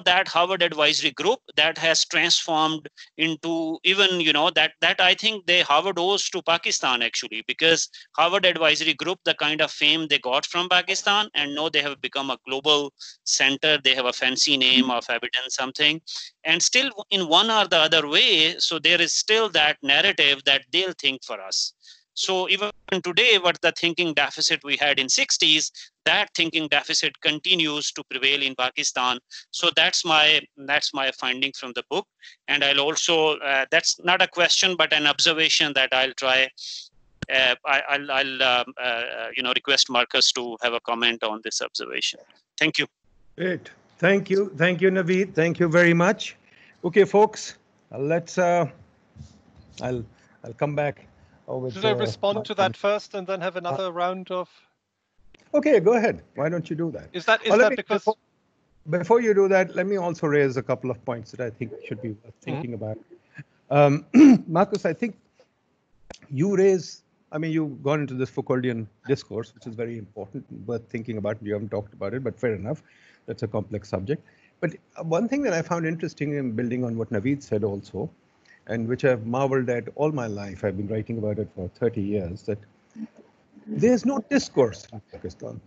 that Harvard Advisory Group that has transformed into even, that I think Harvard owes to Pakistan actually, because Harvard Advisory Group, the kind of fame they got from Pakistan, and now they have become a global center. They have a fancy name of evidence something, and still in one or the other way, so there is still that narrative that they'll think for us. So even today, what the thinking deficit we had in 60s, that thinking deficit continues to prevail in Pakistan. So that's my finding from the book. And I'll also, that's not a question, but an observation that I'll try. I'll request Marcus to have a comment on this observation. Thank you.
Great. Thank you, Naveed. Thank you very much. Okay, folks, let's. I'll come back.
Should I respond to that first and then have another round of?
Okay, go ahead. Why don't you do that?
Is that because?
Before you do that, let me also raise a couple of points that I think should be worth thinking about. Marcus, I think you raise. You've gone into this Foucauldian discourse, which is very important, worth thinking about. You haven't talked about it, but fair enough. That's a complex subject. But one thing that I found interesting in building on what Naveed said also, and which I've marveled at all my life, I've been writing about it for 30 years, that there's no discourse in Pakistan.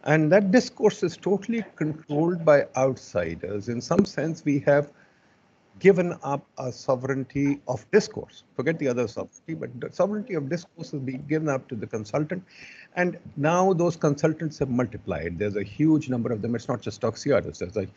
And that discourse is totally controlled by outsiders. In some sense, we have given up our sovereignty of discourse. Forget the other sovereignty, but the sovereignty of discourse has been given up to the consultant. And now those consultants have multiplied. There's a huge number of them. It's not just Doxiadis. There's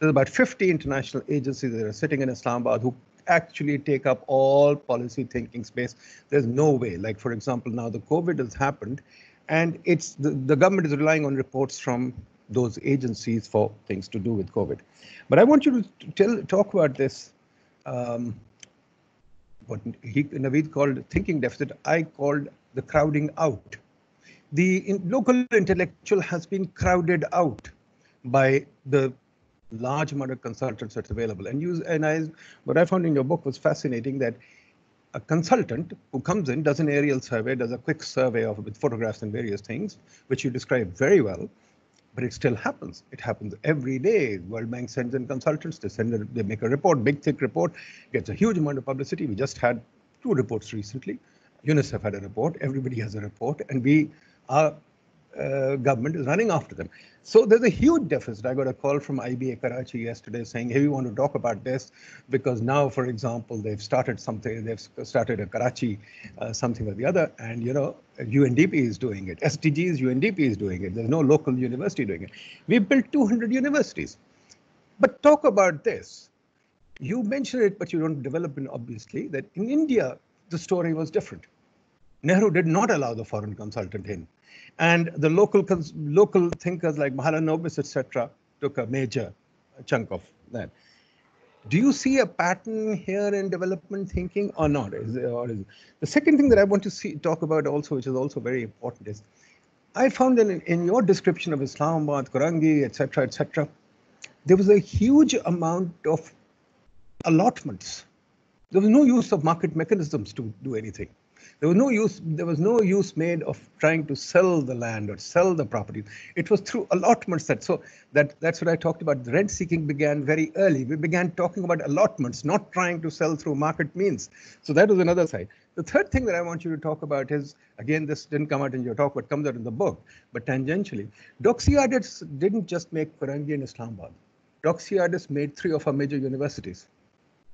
about 50 international agencies that are sitting in Islamabad who actually take up all policy thinking space. There's no way. Like, for example, now the COVID has happened, and it's the government is relying on reports from those agencies for things to do with COVID. But I want you to talk about this, what Naveed called thinking deficit, I called the crowding out. The local intellectual has been crowded out by the large amount of consultants that's available. What I found in your book was fascinating, that a consultant who comes in, does an aerial survey, does a quick survey with photographs and various things, which you describe very well, but it still happens. It happens every day. World Bank sends in consultants, they make a report, big, thick report, gets a huge amount of publicity. We just had 2 reports recently. UNICEF had a report, everybody has a report, and our government is running after them. So there's a huge deficit. I got a call from IBA Karachi yesterday saying, hey, we want to talk about this because now, for example, they've started a Karachi something or the other, and UNDP is doing it. SDGs, UNDP is doing it. There's no local university doing it. We've built 200 universities. But talk about this. You mention it, but you don't develop it, obviously, that in India, the story was different. Nehru did not allow the foreign consultant in. And the local thinkers like Mahalanobis, etc., took a major chunk of that. Do you see a pattern here in development thinking or not? The second thing that I want to talk about also, which is also very important, is I found that in your description of Islamabad, Kurangi, etc., there was a huge amount of allotments. There was no use of market mechanisms to do anything. There was no use made of trying to sell the land or sell the property. It was through allotments that's what I talked about. The rent seeking began very early. We began talking about allotments, not trying to sell through market means. So that was another side. The third thing that I want you to talk about is, again, this didn't come out in your talk, but comes out in the book, but tangentially. Doxiadis didn't just make Kurangi and Islamabad. Doxiadis made 3 of our major universities.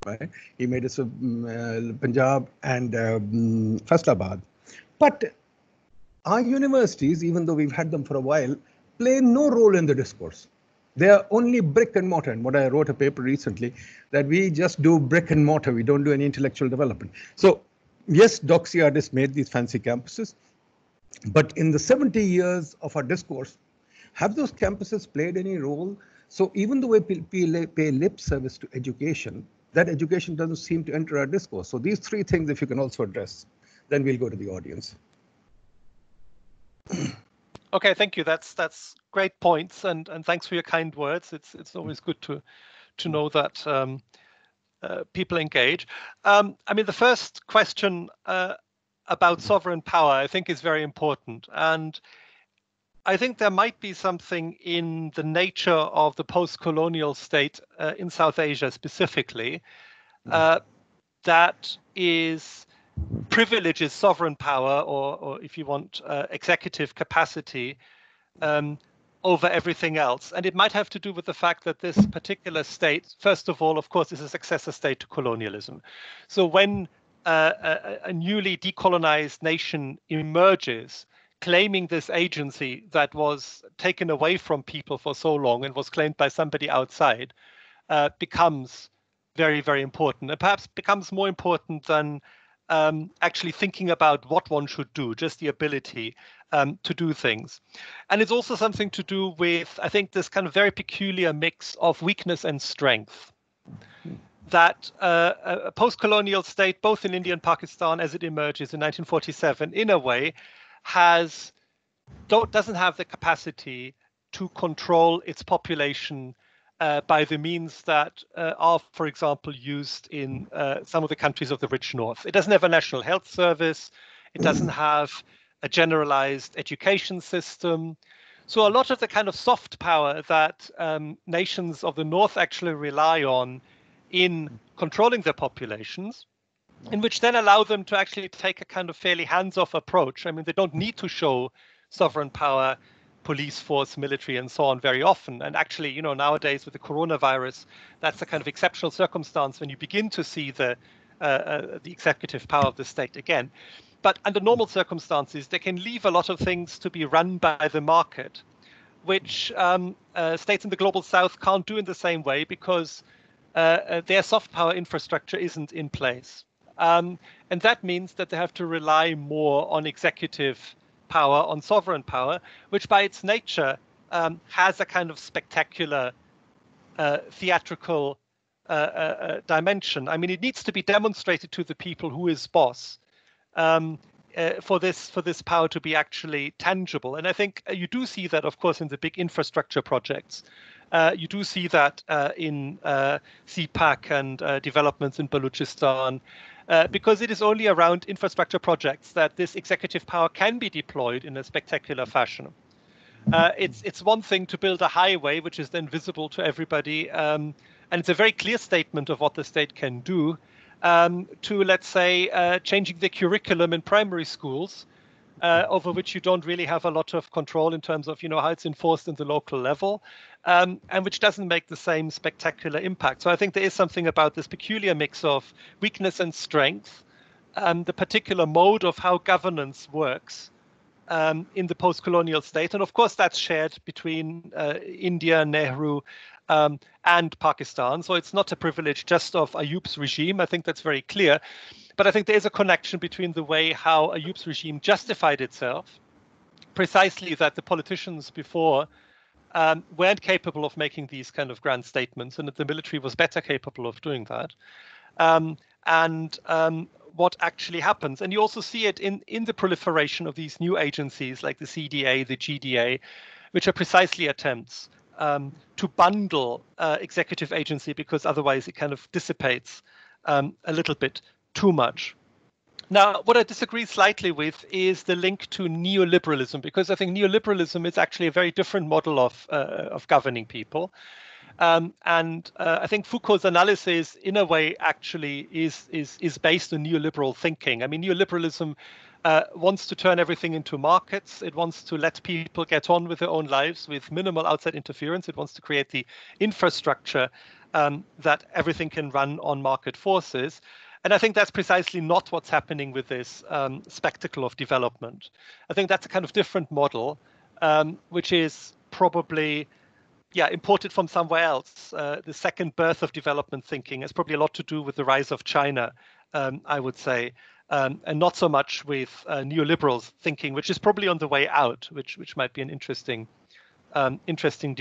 Right? He made us Punjab and Faisalabad. But our universities, even though we've had them for a while, play no role in the discourse. They are only brick and mortar. And what I wrote a paper recently, that we just do brick and mortar. We don't do any intellectual development. So yes, Doxiadis made these fancy campuses. But in the 70 years of our discourse, have those campuses played any role? So even though we pay lip service to education, that education doesn't seem to enter our discourse. So these 3 things, if you can also address, then we'll go to the audience.
Okay, thank you. That's great points, and thanks for your kind words. It's always good to know that people engage. I mean, the first question about sovereign power, I think, is very important, and I think there might be something in the nature of the post-colonial state in South Asia specifically that privileges sovereign power, or if you want, executive capacity over everything else. And it might have to do with the fact that this particular state, first of all, of course, is a successor state to colonialism. So when a newly decolonized nation emerges, claiming this agency that was taken away from people for so long and was claimed by somebody outside becomes very, very important, and perhaps becomes more important than actually thinking about what one should do, just the ability to do things. And it's also something to do with, I think, this kind of very peculiar mix of weakness and strength that a post-colonial state, both in India and Pakistan as it emerges in 1947, in a way, doesn't have the capacity to control its population by the means that are, for example, used in some of the countries of the rich north. It doesn't have a national health service. It doesn't have a generalized education system. So a lot of the kind of soft power that nations of the north actually rely on in controlling their populations, in which then allow them to actually take a kind of fairly hands-off approach. I mean, they don't need to show sovereign power police force, military, and so on very often. And actually, you know, nowadays with the coronavirus, that's a kind of exceptional circumstance when you begin to see the executive power of the state again. But under normal circumstances, they can leave a lot of things to be run by the market, which states in the global south can't do in the same way because their soft power infrastructure isn't in place. And that means that they have to rely more on executive power, on sovereign power, which by its nature has a kind of spectacular theatrical dimension. I mean, it needs to be demonstrated to the people who is boss for this power to be actually tangible. And I think you do see that, of course, in the big infrastructure projects. You do see that in CPAC and developments in Balochistan, because it is only around infrastructure projects that this executive power can be deployed in a spectacular fashion. It's one thing to build a highway, which is then visible to everybody, and it's a very clear statement of what the state can do, to, let's say, changing the curriculum in primary schools, over which you don't really have a lot of control in terms of, you know, how it's enforced in the local level, and which doesn't make the same spectacular impact. So I think there is something about this peculiar mix of weakness and strength, the particular mode of how governance works in the post-colonial state. And of course, that's shared between India, Nehru, and Pakistan. So it's not a privilege just of Ayub's regime. I think that's very clear. But I think there is a connection between the way how Ayub's regime justified itself, precisely that the politicians before weren't capable of making these kind of grand statements, and that the military was better capable of doing that. And what actually happens. And you also see it in the proliferation of these new agencies like the CDA, the GDA, which are precisely attempts to bundle executive agency, because otherwise it kind of dissipates a little bit too much. Now, what I disagree slightly with is the link to neoliberalism, because I think neoliberalism is actually a very different model of governing people. And I think Foucault's analysis, in a way, actually is based on neoliberal thinking. I mean, neoliberalism wants to turn everything into markets. It wants to let people get on with their own lives with minimal outside interference. It wants to create the infrastructure that everything can run on market forces. And I think that's precisely not what's happening with this spectacle of development. I think that's a kind of different model, which is probably imported from somewhere else. The second birth of development thinking has probably a lot to do with the rise of China, I would say, and not so much with neoliberal thinking, which is probably on the way out, which might be an interesting interesting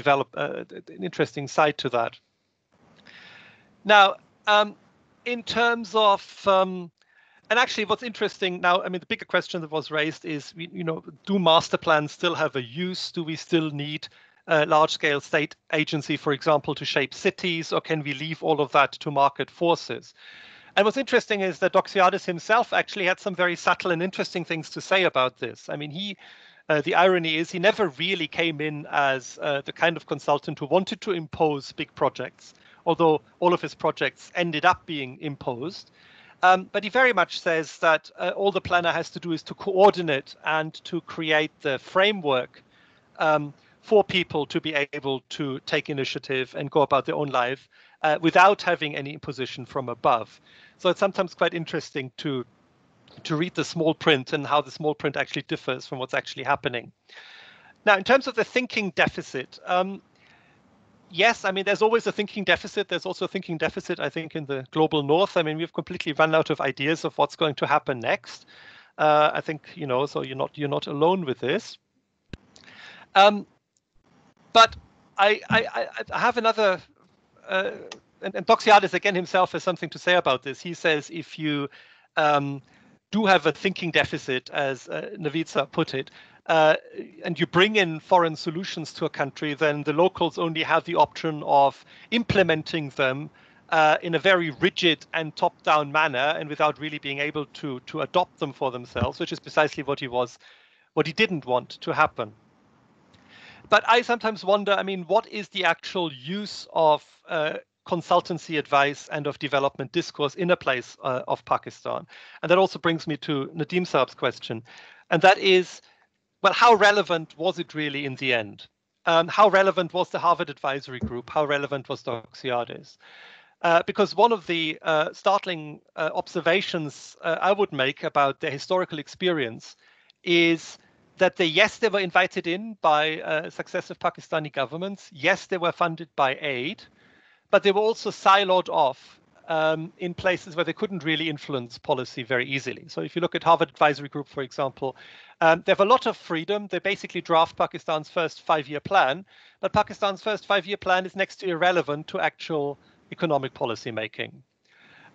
side to that. Now, in terms of, and actually what's interesting now, I mean, the bigger question that was raised is, you know, do master plans still have a use? Do we still need large-scale state agency, for example, to shape cities, or can we leave all of that to market forces? And what's interesting is that Doxiadis himself actually had some very subtle and interesting things to say about this. I mean, the irony is he never really came in as the kind of consultant who wanted to impose big projects, although all of his projects ended up being imposed. But he very much says that all the planner has to do is to coordinate and to create the framework for people to be able to take initiative and go about their own life without having any imposition from above. So it's sometimes quite interesting to read the small print and how the small print actually differs from what's actually happening. Now, in terms of the thinking deficit, yes, I mean, there's always a thinking deficit. There's also a thinking deficit, I think, in the global north. I mean, we've completely run out of ideas of what's going to happen next. I think, you know, so you're not alone with this. But I have another, and Doxiadis again himself has something to say about this. He says if you do have a thinking deficit, as Navitsa put it, and you bring in foreign solutions to a country, then the locals only have the option of implementing them in a very rigid and top-down manner, and without really being able to adopt them for themselves, which is precisely what he didn't want to happen. But I sometimes wonder, I mean, what is the actual use of consultancy advice and of development discourse in a place of Pakistan? And that also brings me to Nadeem Saab's question. And that is, well, how relevant was it really in the end? How relevant was the Harvard Advisory Group? How relevant was Doxiadis? Because one of the startling observations I would make about their historical experience is that they were invited in by successive Pakistani governments. Yes, they were funded by aid, but they were also siloed off in places where they couldn't really influence policy very easily. So if you look at Harvard Advisory Group, for example, they have a lot of freedom. They basically draft Pakistan's first 5-year plan, but Pakistan's first 5-year plan is next to irrelevant to actual economic policy making.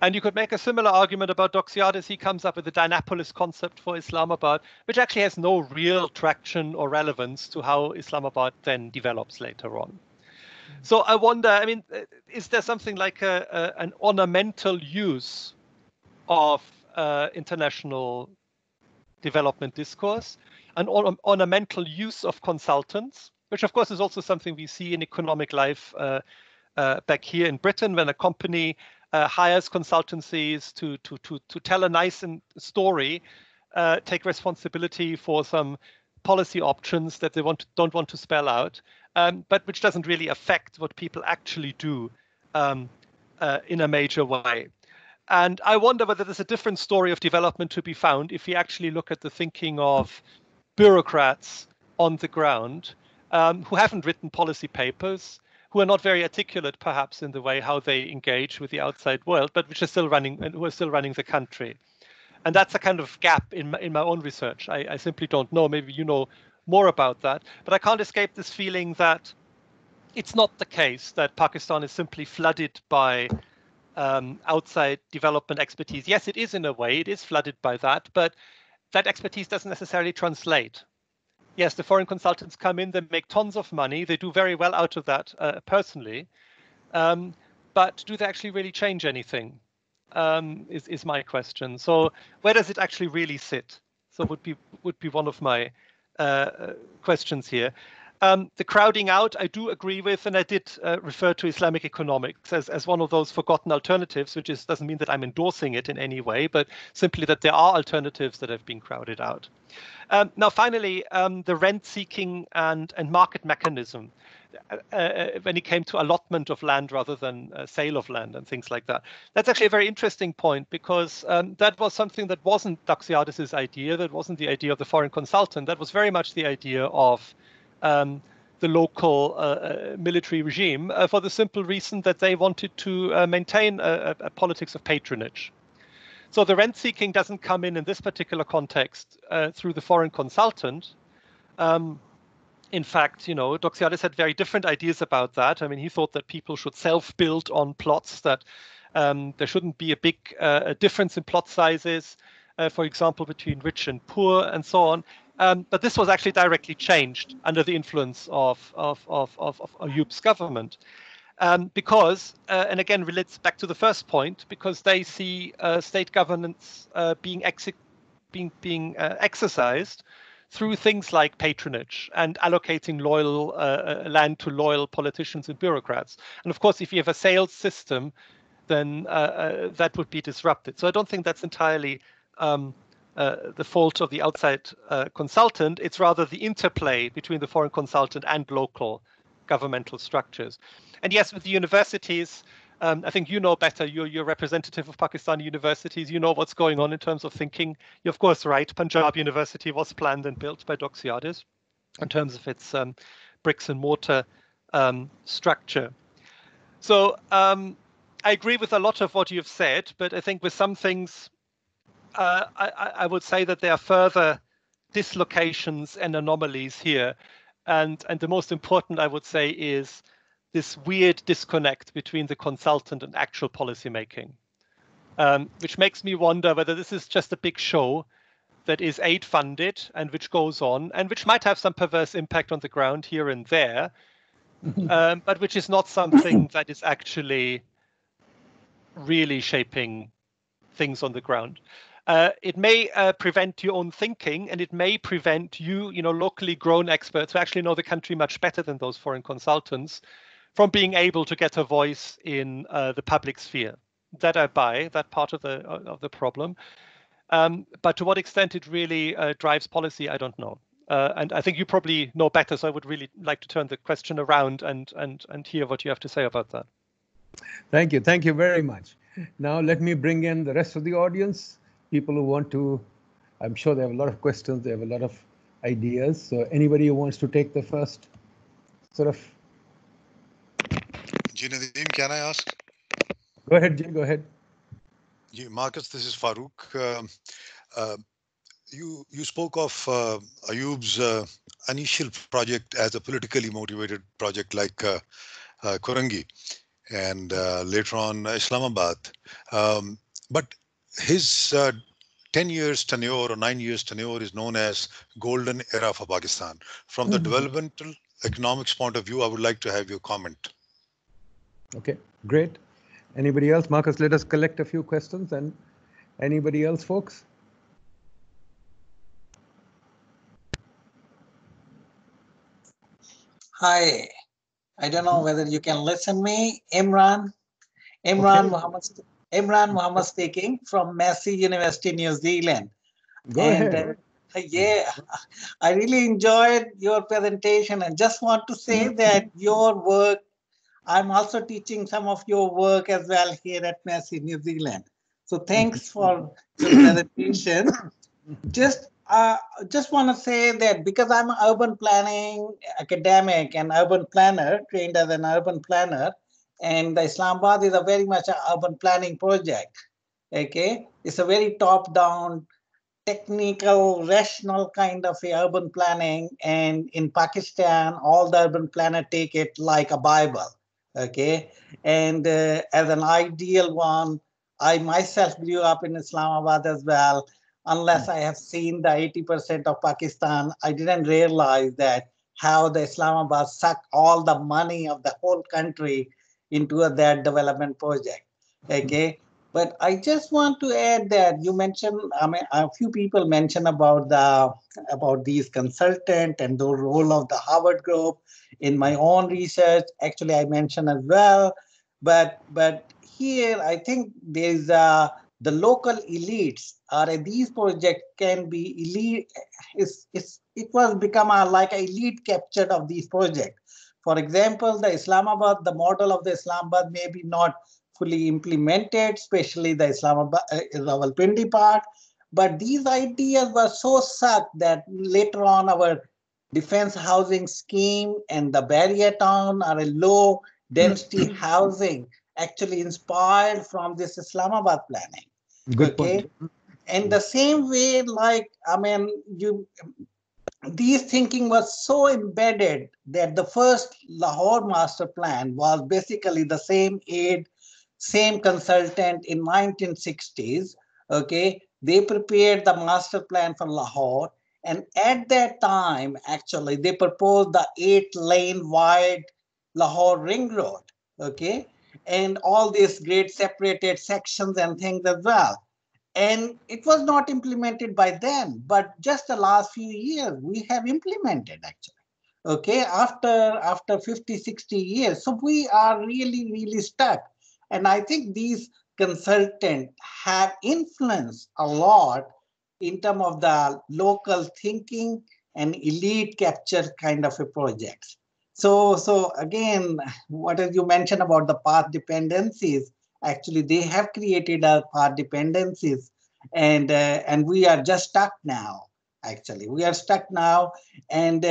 And you could make a similar argument about Doxiadis. He comes up with the Dynapolis concept for Islamabad, which actually has no real traction or relevance to how Islamabad then develops later on. So I wonder, I mean, is there something like an ornamental use of international development discourse, an ornamental use of consultants, which of course is also something we see in economic life back here in Britain, when a company hires consultancies to tell a nice story, take responsibility for some policy options that they don't want to spell out, but which doesn't really affect what people actually do in a major way. And I wonder whether there's a different story of development to be found if we actually look at the thinking of bureaucrats on the ground who haven't written policy papers, who are not very articulate, perhaps, in the way how they engage with the outside world, but which are still running and who are still running the country. And that's a kind of gap in my own research. I simply don't know. Maybe you know more about that. But I can't escape this feeling that it's not the case that Pakistan is simply flooded by outside development expertise. Yes, it is in a way. It is flooded by that. But that expertise doesn't necessarily translate. Yes, the foreign consultants come in, they make tons of money, they do very well out of that personally, but do they actually really change anything, is my question. So where does it actually really sit? So would be one of my questions here. The crowding out, I do agree with, and I did refer to Islamic economics as one of those forgotten alternatives, which doesn't mean that I'm endorsing it in any way, but simply that there are alternatives that have been crowded out. Now, finally, the rent-seeking and market mechanism, when it came to allotment of land rather than sale of land and things like that. That's actually a very interesting point, because that was something that wasn't Doxiadis' idea, that wasn't the idea of the foreign consultant, that was very much the idea of the local military regime, for the simple reason that they wanted to maintain a politics of patronage. So the rent-seeking doesn't come in this particular context through the foreign consultant. In fact, you know, Doxiadis had very different ideas about that. I mean, he thought that people should self-build on plots, that there shouldn't be a big difference in plot sizes, for example, between rich and poor and so on. But this was actually directly changed under the influence of Ayub's government. Because, and again relates back to the first point, because they see state governance being exercised through things like patronage and allocating loyal land to loyal politicians and bureaucrats. And of course, if you have a sales system, then that would be disrupted. So I don't think that's entirely the fault of the outside consultant. It's rather the interplay between the foreign consultant and local governmental structures. And yes, with the universities, I think you know better. You're representative of Pakistani universities. You know what's going on in terms of thinking. You're of course right. Punjab University was planned and built by Doxiadis in terms of its bricks and mortar structure. So I agree with a lot of what you've said, but I think with some things, I would say that there are further dislocations and anomalies here. And the most important, I would say, is this weird disconnect between the consultant and actual policy making, which makes me wonder whether this is just a big show that is aid funded and which goes on and which might have some perverse impact on the ground here and there, but which is not something that is actually really shaping things on the ground. It may prevent your own thinking, and it may prevent you, locally grown experts who actually know the country much better than those foreign consultants, from being able to get a voice in the public sphere. That I buy, that part of the problem. But to what extent it really drives policy, I don't know. And I think you probably know better, so I would really like to turn the question around and hear what you have to say about that.
Thank you. Thank you very much. Now let me bring in the rest of the audience, people who want to, I'm sure they have a lot of questions, they have a lot of ideas. So anybody who wants to take the first sort of...
Ji Nadeem, can I ask?
Go ahead, Jim, go ahead.
Marcus, this is Farooq. You spoke of Ayub's initial project as a politically motivated project like Korangi and later on Islamabad. But his 10 years tenure or 9 years tenure is known as golden era for Pakistan. From the developmental economics point of view, I would like to have your comment.
Okay, great. Anybody else? Marcus, let us collect a few questions. And anybody else, folks?
Hi, I don't know whether you can listen me. Imran Muhammad speaking from Massey University, New Zealand.
Go ahead.
Yeah, I really enjoyed your presentation and just want to say that your work, I'm also teaching some of your work as well here at Massey, New Zealand. So thanks for the presentation. Just want to say that because I'm an urban planning academic and urban planner, trained as an urban planner, and the Islamabad is a very much an urban planning project. Okay, it's a very top-down, technical, rational kind of a urban planning. And in Pakistan, all the urban planners take it like a Bible. Okay, and as an ideal one, I myself grew up in Islamabad as well. Unless I have seen the 80% of Pakistan, I didn't realize that how the Islamabad sucked all the money of the whole country into that development project. Okay, but I just want to add that you mentioned, I mean, a few people mentioned about these consultants and the role of the Harvard Group. In my own research, actually, I mentioned as well. But here, I think there's the local elites or these projects can be elite. It was become like an elite captured of these projects. For example, the Islamabad, the model of the Islamabad may be not fully implemented, especially the Islamabad, Rawalpindi part. But these ideas were so sucked that later on our defense housing scheme and the barrier town are a low density housing actually inspired from this Islamabad planning.
Good point.
And the same way, like, I mean, these thinking was so embedded that the first Lahore master plan was basically the same aid, same consultant in 1960s. Okay, they prepared the master plan for Lahore. And at that time, actually, they proposed the 8-lane wide Lahore ring road. Okay, and all these great separated sections and things as well. And it was not implemented by then, but just the last few years, we have implemented actually. Okay, after 50, 60 years. So we are really, really stuck. And I think these consultants have influenced a lot in terms of the local thinking and elite capture kind of a projects. So again, what you mentioned about the path dependencies, actually they have created a path dependencies, and we are just stuck now. Actually, we are stuck now, and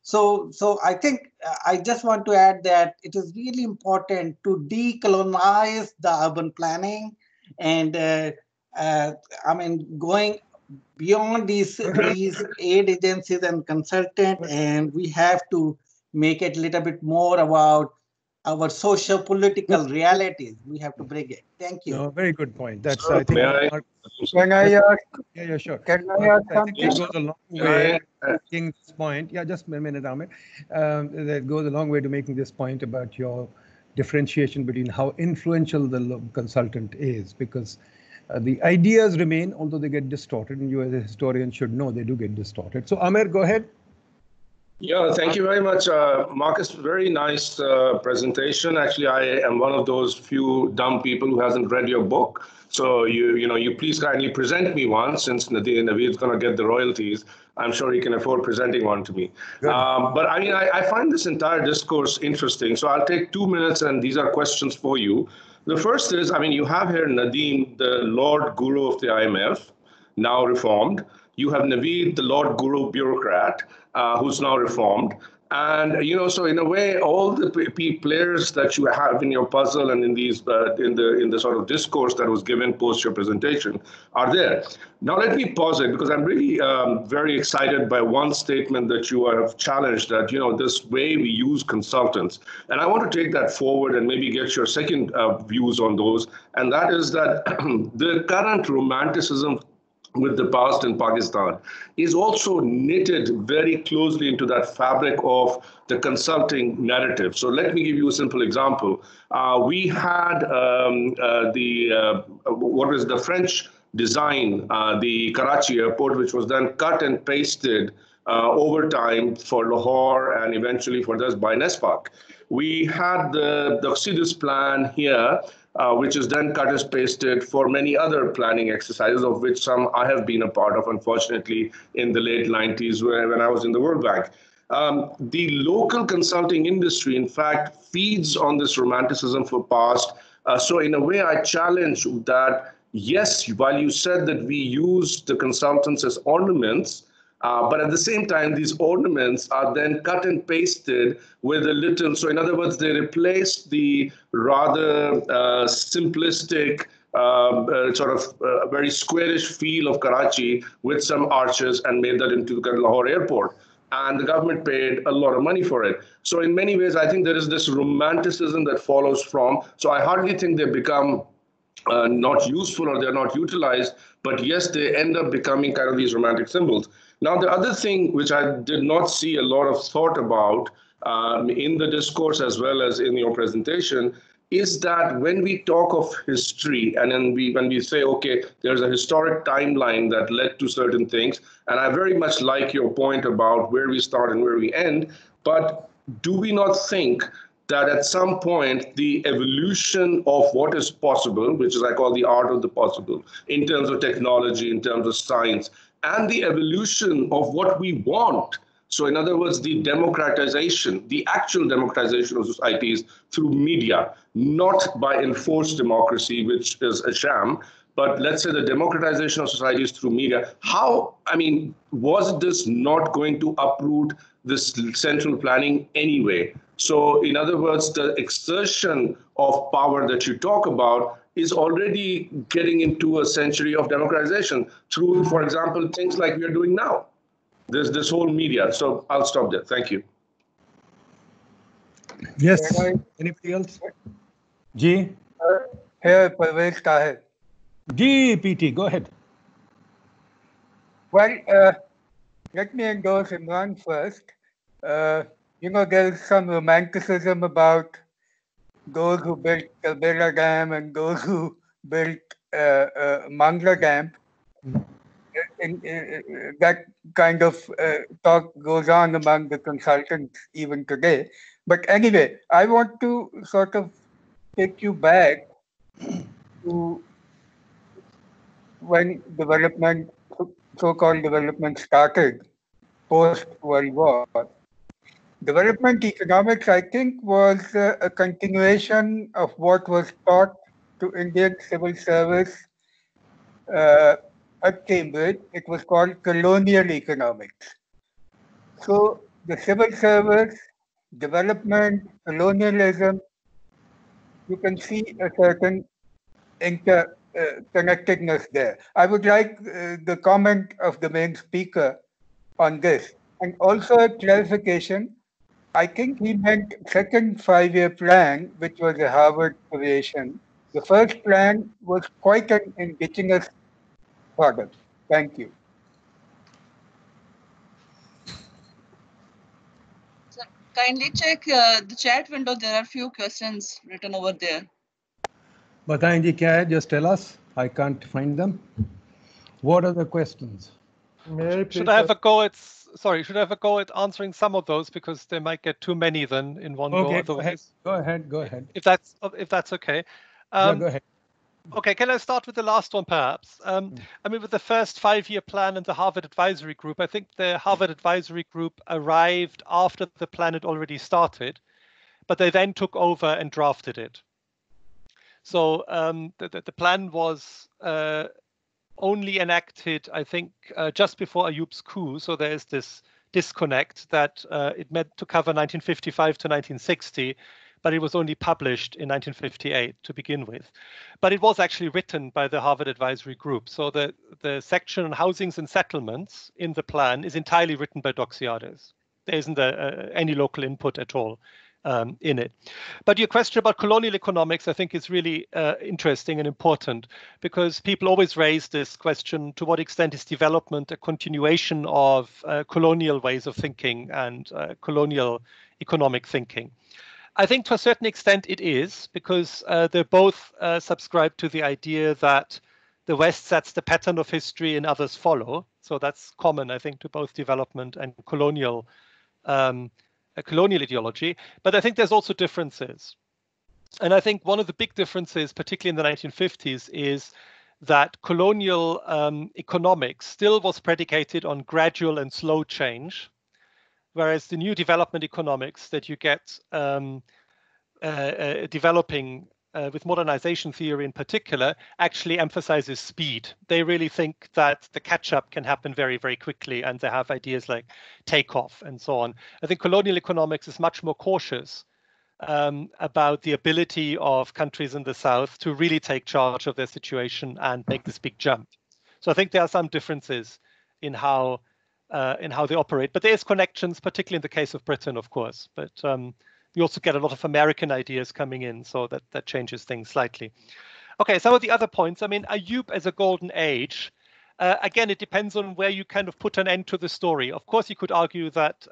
so I think I just want to add that it is really important to decolonize the urban planning, and I mean going beyond these aid agencies and consultants, and we have to make it a little bit more about our socio-political realities. We have to bring it. Thank you.
No, very good point. That's, I think,
can I ask?
Yeah, sure.
Can I ask
I think it goes a long way to making this point. Yeah, just a minute, Ahmed. That goes a long way to making this point about your differentiation between how influential the consultant is, because the ideas remain, although they get distorted, and you as a historian should know they do get distorted. So, Amer, go ahead.
Yeah, thank you very much, Marcus. Very nice presentation. Actually, I am one of those few dumb people who hasn't read your book. So you please kindly present me one, since Naveed's going to get the royalties. I'm sure he can afford presenting one to me. But I mean, I find this entire discourse interesting. So I'll take 2 minutes, and these are questions for you. The first is, I mean, you have here Nadeem, the Lord Guru of the IMF, now reformed. You have Naveed, the Lord Guru bureaucrat, who's now reformed. And, you know, so in a way, all the players that you have in your puzzle and in these in the sort of discourse that was given post your presentation are there. Now, let me pause it, because I'm really very excited by one statement that you have challenged, that, you know, this way we use consultants. And I want to take that forward and maybe get your second views on those. And that is that the current romanticism with the past in Pakistan is also knitted very closely into that fabric of the consulting narrative. So let me give you a simple example. We had what is the French design, the Karachi airport, which was then cut and pasted over time for Lahore and eventually for this by NESPAC. We had the Oxidus plan here, which is then cut and pasted for many other planning exercises, of which some I have been a part of, unfortunately, in the late 90s when I was in the World Bank. The local consulting industry, in fact, feeds on this romanticism for past. So in a way, I challenge that, yes, while you said that we use the consultants as ornaments, but at the same time, these ornaments are then cut and pasted with a little, so in other words, they replace the rather simplistic, sort of very squarish feel of Karachi with some arches and made that into the Lahore airport. And the government paid a lot of money for it. So in many ways, I think there is this romanticism that follows from, so I hardly think they become not useful or they're not utilized, but yes, they end up becoming kind of these romantic symbols. Now, the other thing which I did not see a lot of thought about in the discourse as well as in your presentation is that when we talk of history and then when we say, okay, there's a historic timeline that led to certain things, and I very much like your point about where we start and where we end, but do we not think that at some point the evolution of what is possible, which is I call the art of the possible, in terms of technology, in terms of science, and the evolution of what we want, so in other words, the democratization, the actual democratization of societies through media, not by enforced democracy, which is a sham, but let's say the democratization of societies through media, how, I mean, was this not going to uproot this central planning anyway? So in other words, the exertion of power that you talk about is already getting into a century of democratization through, for example, things like we are doing now. There's this whole media. So I'll stop there. Thank you.
Yes. Anybody else? G?
Here, Parvez Tahir.
G, PT, go ahead.
Well, let me endorse Imran first. You know, there's some romanticism about those who built Kalbela Dam and those who built Mangla Dam. That kind of talk goes on among the consultants even today. But anyway, I want to sort of take you back to when development, so-called development started post-World War. Development economics, I think, was a continuation of what was taught to Indian civil service at Cambridge. It was called colonial economics. So the civil service, development, colonialism, you can see a certain interconnectedness there. I would like the comment of the main speaker on this. And also a clarification. I think he meant second 5-year plan, which was a Harvard creation. The first plan was quite an indigenous product. Thank you.
So kindly check the chat window. There are a few questions written over there.
Bataएं जी क्या है? Just tell us. I can't find them. What are the questions?
Should I have a go at? Sorry, should I have a go at answering some of those, because they might get too many then in one go.
Okay, go ahead. Go ahead.
If that's okay.
Yeah, go ahead.
Okay, can I start with the last one, perhaps? I mean, with the first 5-year plan and the Harvard Advisory Group, I think the Harvard Advisory Group arrived after the plan had already started, but they then took over and drafted it. So the plan was only enacted, I think, just before Ayub's coup. So there is this disconnect that it meant to cover 1955 to 1960, but it was only published in 1958 to begin with. But it was actually written by the Harvard Advisory Group. So the section on housings and settlements in the plan is entirely written by Doxiadis. There isn't any local input at all in it. But your question about colonial economics, I think, is really interesting and important, because people always raise this question: to what extent is development a continuation of colonial ways of thinking and colonial economic thinking? I think to a certain extent it is, because they both subscribe to the idea that the West sets the pattern of history and others follow. So that's common, I think, to both development and colonial ideology. But I think there's also differences. And I think one of the big differences, particularly in the 1950s, is that colonial economics still was predicated on gradual and slow change, whereas the new development economics that you get developing with modernization theory in particular actually emphasizes speed. They really think that the catch-up can happen very, very quickly, and they have ideas like takeoff and so on. I think colonial economics is much more cautious about the ability of countries in the South to really take charge of their situation and make this big jump. So I think there are some differences in how they operate, but there's connections, particularly in the case of Britain, of course. But you also get a lot of American ideas coming in, so that changes things slightly. Okay, some of the other points. I mean, Ayub as a golden age. Again, it depends on where you kind of put an end to the story. Of course, you could argue that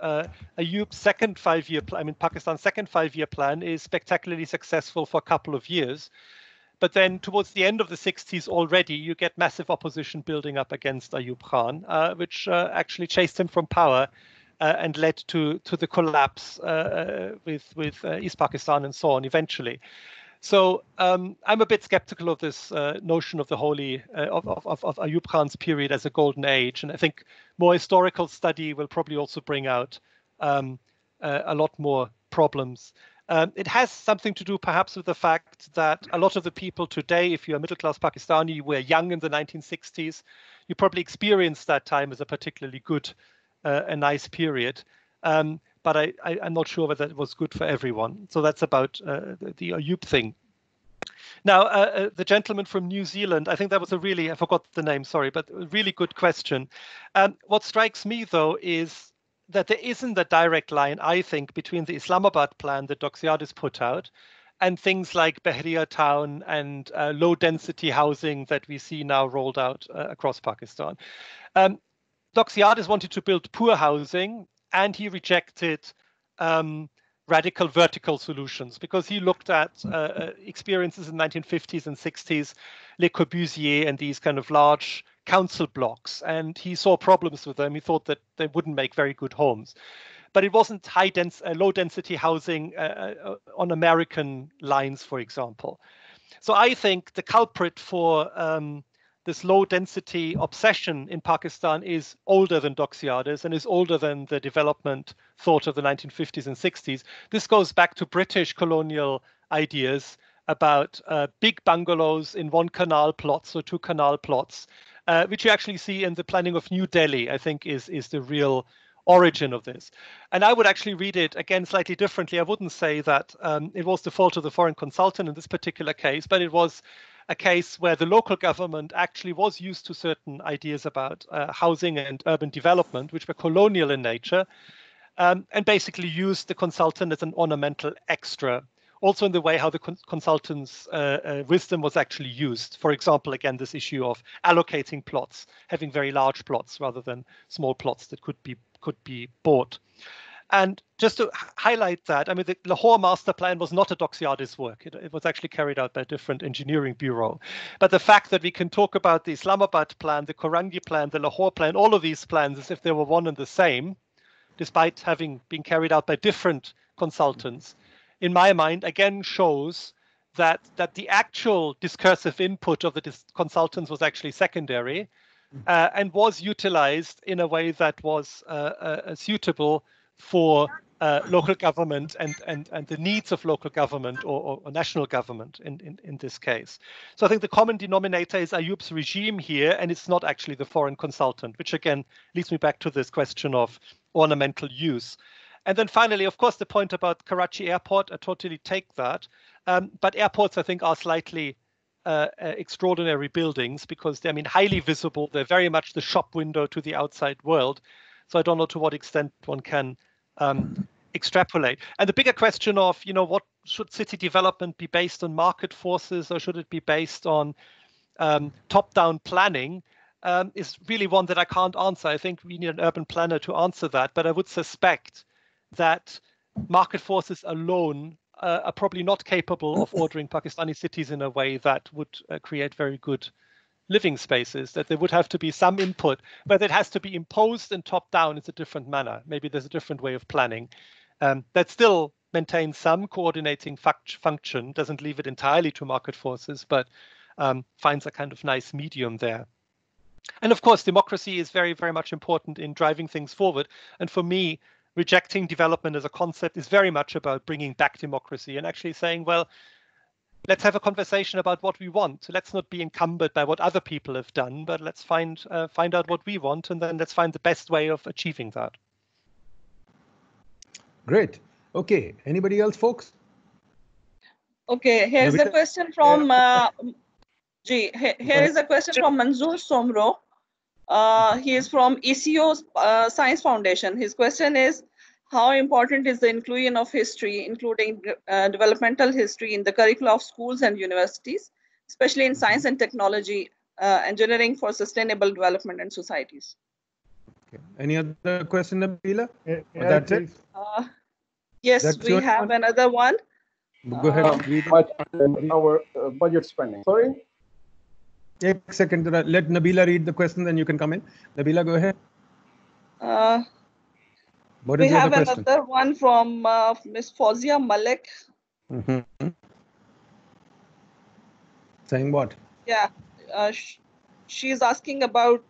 Ayub's second 5-year plan, I mean, Pakistan's second 5-year plan is spectacularly successful for a couple of years. But then towards the end of the 60s already, you get massive opposition building up against Ayub Khan, which actually chased him from power and led to the collapse with East Pakistan and so on eventually. So I'm a bit skeptical of this notion of the holy of Ayub Khan's period as a golden age, and I think more historical study will probably also bring out a lot more problems. It has something to do perhaps with the fact that a lot of the people today, if you're a middle-class Pakistani, were young in the 1960s, you probably experienced that time as a particularly good, a nice period. But I'm not sure whether it was good for everyone. So that's about the Ayub thing. Now, the gentleman from New Zealand, I think that was a really, I forgot the name, sorry, but a really good question. What strikes me, though, is that there isn't a direct line, I think, between the Islamabad plan that Doxiadis put out and things like Bahria Town and low-density housing that we see now rolled out across Pakistan. Doxiadis wanted to build poor housing, and he rejected radical vertical solutions because he looked at experiences in the 1950s and 60s, Le Corbusier and these kind of large council blocks, and he saw problems with them. He thought that they wouldn't make very good homes. But it wasn't low-density housing on American lines, for example. So I think the culprit for this low-density obsession in Pakistan is older than Doxiadis and is older than the development thought of the 1950s and 60s. This goes back to British colonial ideas about big bungalows in one canal plots or two canal plots, which you actually see in the planning of New Delhi, I think is the real origin of this. And I would actually read it, again, slightly differently. I wouldn't say that it was the fault of the foreign consultant in this particular case, but it was a case where the local government actually was used to certain ideas about housing and urban development, which were colonial in nature, and basically used the consultant as an ornamental extra. Also in the way how the consultant's wisdom was actually used. For example, again, this issue of allocating plots, having very large plots rather than small plots that could be bought. And just to highlight that, I mean, the Lahore master plan was not a Doxiadis work. It was actually carried out by a different engineering bureau. But the fact that we can talk about the Islamabad plan, the Korangi plan, the Lahore plan, all of these plans as if they were one and the same, despite having been carried out by different consultants, in my mind, again shows that the actual discursive input of the consultants was actually secondary, and was utilized in a way that was suitable for local government and the needs of local government or national government in this case. So I think the common denominator is Ayub's regime here, and it's not actually the foreign consultant, which again leads me back to this question of ornamental use. And then finally, of course, the point about Karachi Airport, I totally take that. But airports, I think, are slightly extraordinary buildings because they're, I mean, highly visible. They're very much the shop window to the outside world. So I don't know to what extent one can extrapolate. And the bigger question of, you know, what should city development be based on market forces, or should it be based on top-down planning, is really one that I can't answer. I think we need an urban planner to answer that, but I would suspect that market forces alone are probably not capable of ordering Pakistani cities in a way that would create very good living spaces, that there would have to be some input, but it has to be imposed and top down. It's a different manner. Maybe there's a different way of planning that still maintains some coordinating function, doesn't leave it entirely to market forces, but finds a kind of nice medium there. And of course, democracy is very, very much important in driving things forward. And for me, rejecting development as a concept is very much about bringing back democracy and actually saying, well, let's have a conversation about what we want. Let's not be encumbered by what other people have done, but let's find out what we want, and then let's find the best way of achieving that.
Great. Okay. Anybody else, folks?
Okay. Here's a question from here is a question from Manzoor Somro. He is from ECO Science Foundation. His question is, how important is the inclusion of history, including developmental history, in the curricula of schools and universities, especially in science and technology, engineering for sustainable development and societies?
Okay. Any other question, Nabila? That's it?
Yes,
we
have another one.
Go ahead.
Our budget spending. Sorry?
Take a second. Let Nabila read the question, then you can come in. Nabila, go ahead.
We have another one from Ms. Fawzia Malik.
Saying what?
Yeah, she's asking about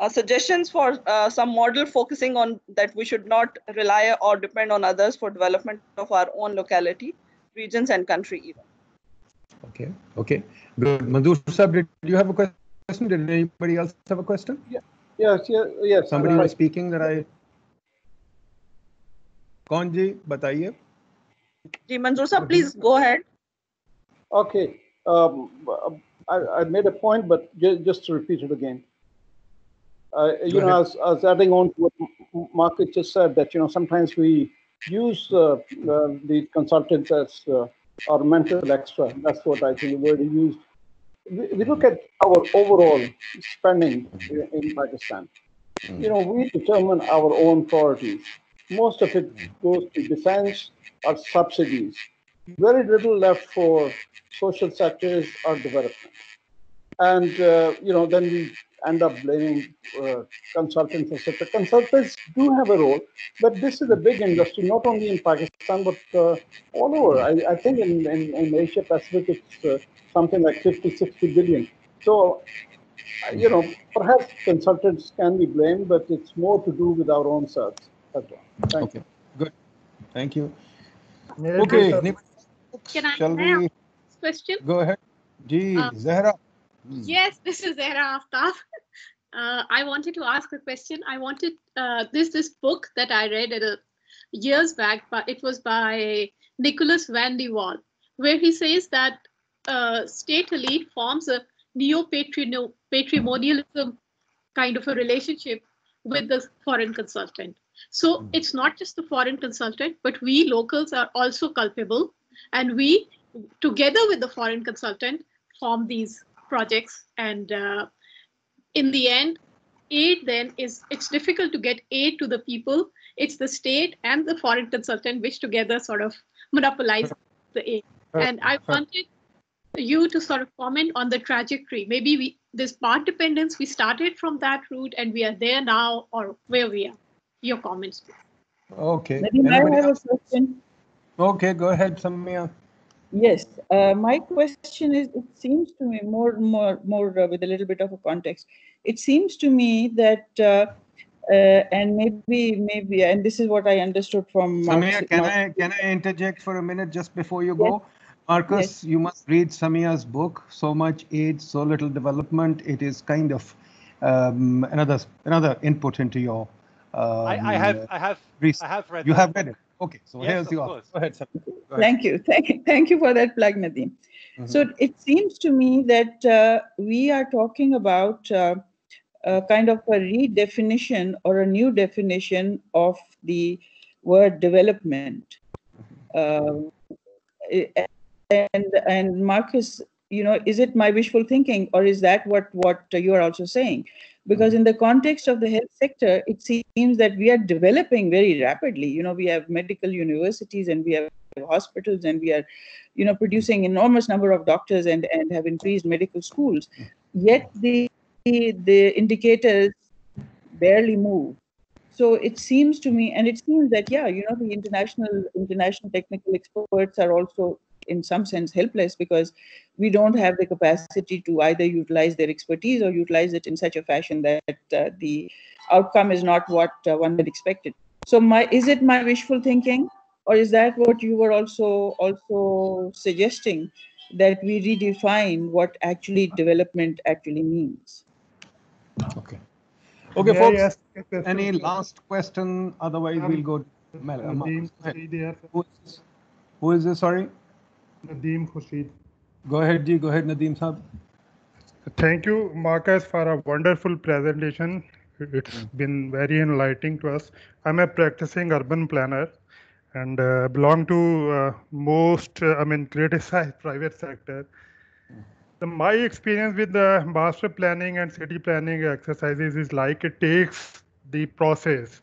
suggestions for some model focusing on that we should not rely or depend on others for development of our own locality, regions, and country even.
Okay. Okay. Good. Manzoor Sahab, did you have a question? Did anybody else have a question?
Yeah. Yes.
Somebody was speaking that I. Kaun ji, bataiye.
Ji, Manzoor Sahab, please go ahead.
Okay. I made a point, but just to repeat it again. You know, I was adding on to what Marcus just said, that, you know, sometimes we use the consultants as our mental extra. That's what I think the word he used. We look at our overall spending in Pakistan. You know, we determine our own priorities. Most of it goes to defense or subsidies. Very little left for social sectors or development. And, you know, then we end up blaming consultants, etc. Consultants do have a role, but this is a big industry, not only in Pakistan, but all over. I think in Asia Pacific, it's something like 50, 60 billion. So, you know, perhaps consultants can be blamed, but it's more to do with our own selves. That's all. Thank you.
Good. Thank you. Okay.
Can I ask a question?
Go ahead. Ji, Zahra.
Yes, this is Zahra Aftab. I wanted to ask a question. I wanted this book that I read years back, but it was by Nicholas van de Waal, where he says that state elite forms a neo-patrimonialism kind of a relationship with the foreign consultant. So it's not just the foreign consultant, but we locals are also culpable, and we, together with the foreign consultant, form these projects. And in the end, aid then it's difficult to get aid to the people. It's the state and the foreign consultant which together sort of monopolize the aid. And I wanted you to sort of comment on the trajectory. Maybe this part dependence, we started from that route and we are there now, or where we are. Your comments, please.
Okay.
Maybe I have a question.
Okay, go ahead, Samia.
Yes, my question is, it seems to me more with a little bit of a context. It seems to me that, and maybe, and this is what I understood from
Samia, can I interject for a minute just before you go? Marcus,
Yes.
you must read Samia's book, So Much Age, So Little Development. It is kind of another input into your.
I have read.
You have read it. Okay, so
yes,
here's the offer. Go ahead, Samia. Go ahead.
Thank you for that plug, Nadeem. So it seems to me that we are talking about kind of a redefinition or a new definition of the word development. And Marcus, is it my wishful thinking, or is that what you are also saying? Because in the context of the health sector, it seems that we are developing very rapidly. We have medical universities and we have hospitals and we are, producing enormous number of doctors and have increased medical schools. Yet the indicators barely move. So it seems to me, and it seems that, the international technical experts are also in some sense helpless because we don't have the capacity to either utilize their expertise or utilize it in such a fashion that the outcome is not what one had expected. So is it my wishful thinking, or is that what you were also suggesting, that we redefine what actually development actually means?
Okay. Okay, folks, any last question? Otherwise, we'll go to
Nadeem Khurshid.
Who is this? Sorry?
Nadeem Khurshid.
Go ahead, Ji. Go ahead, Nadeem Saab.
Thank you, Marcus, for a wonderful presentation. It's been very enlightening to us. I'm a practicing urban planner and belong to most, criticized private sector. My experience with the master planning and city planning exercises is like it takes the process.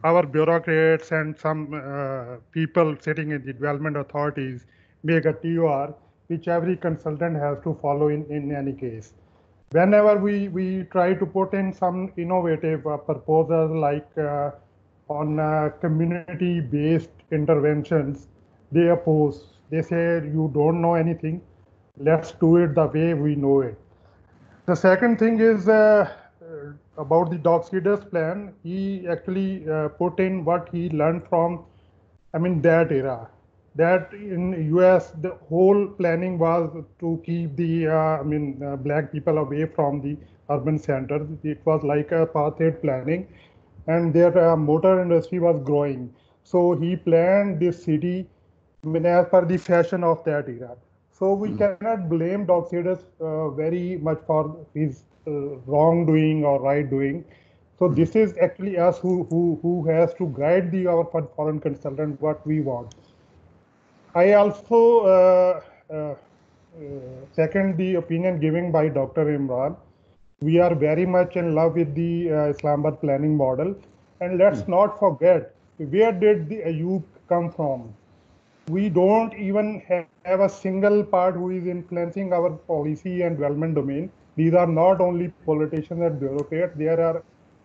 Our bureaucrats and some people sitting in the development authorities make a TOR, which every consultant has to follow in any case. Whenever we try to put in some innovative proposals like on community-based interventions, they oppose. They say, you don't know anything. Let's do it the way we know it. The second thing is about the Doxidas plan. He actually put in what he learned from, that era. That in US, the whole planning was to keep the, black people away from the urban centers. It was like a apartheid planning, and their motor industry was growing. So he planned this city as per the fashion of that era. So we cannot blame Doxidas very much for his wrongdoing or right doing. So this is actually us who has to guide our foreign consultant what we want. I also second the opinion given by Dr. Imran. We are very much in love with the Islamabad planning model, and let's not forget, where did the Ayub come from? We don't even have a single part who is influencing our policy and development domain. These are not only politicians and bureaucrats. There are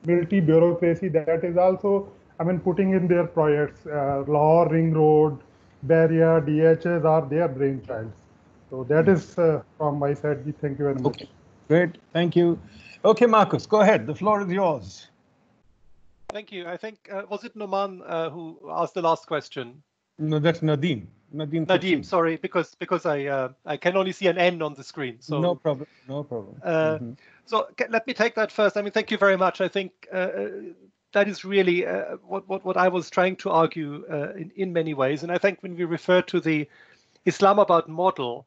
multi-bureaucracy that is also, putting in their projects. Lahore Ring Road, Barrier, DHs are their brainchilds. So that is from my side. Thank you very much.
Okay. Great. Thank you. Okay, Marcus, go ahead. The floor is yours.
Thank you. I think, was it Noman who asked the last question?
No, that's Nadeem.
Nadeem, sorry, because I can only see an N on the screen. So
no problem. No problem.
So let me take that first. Thank you very much. I think that is really what I was trying to argue in many ways. And I think when we refer to the Islamabad model,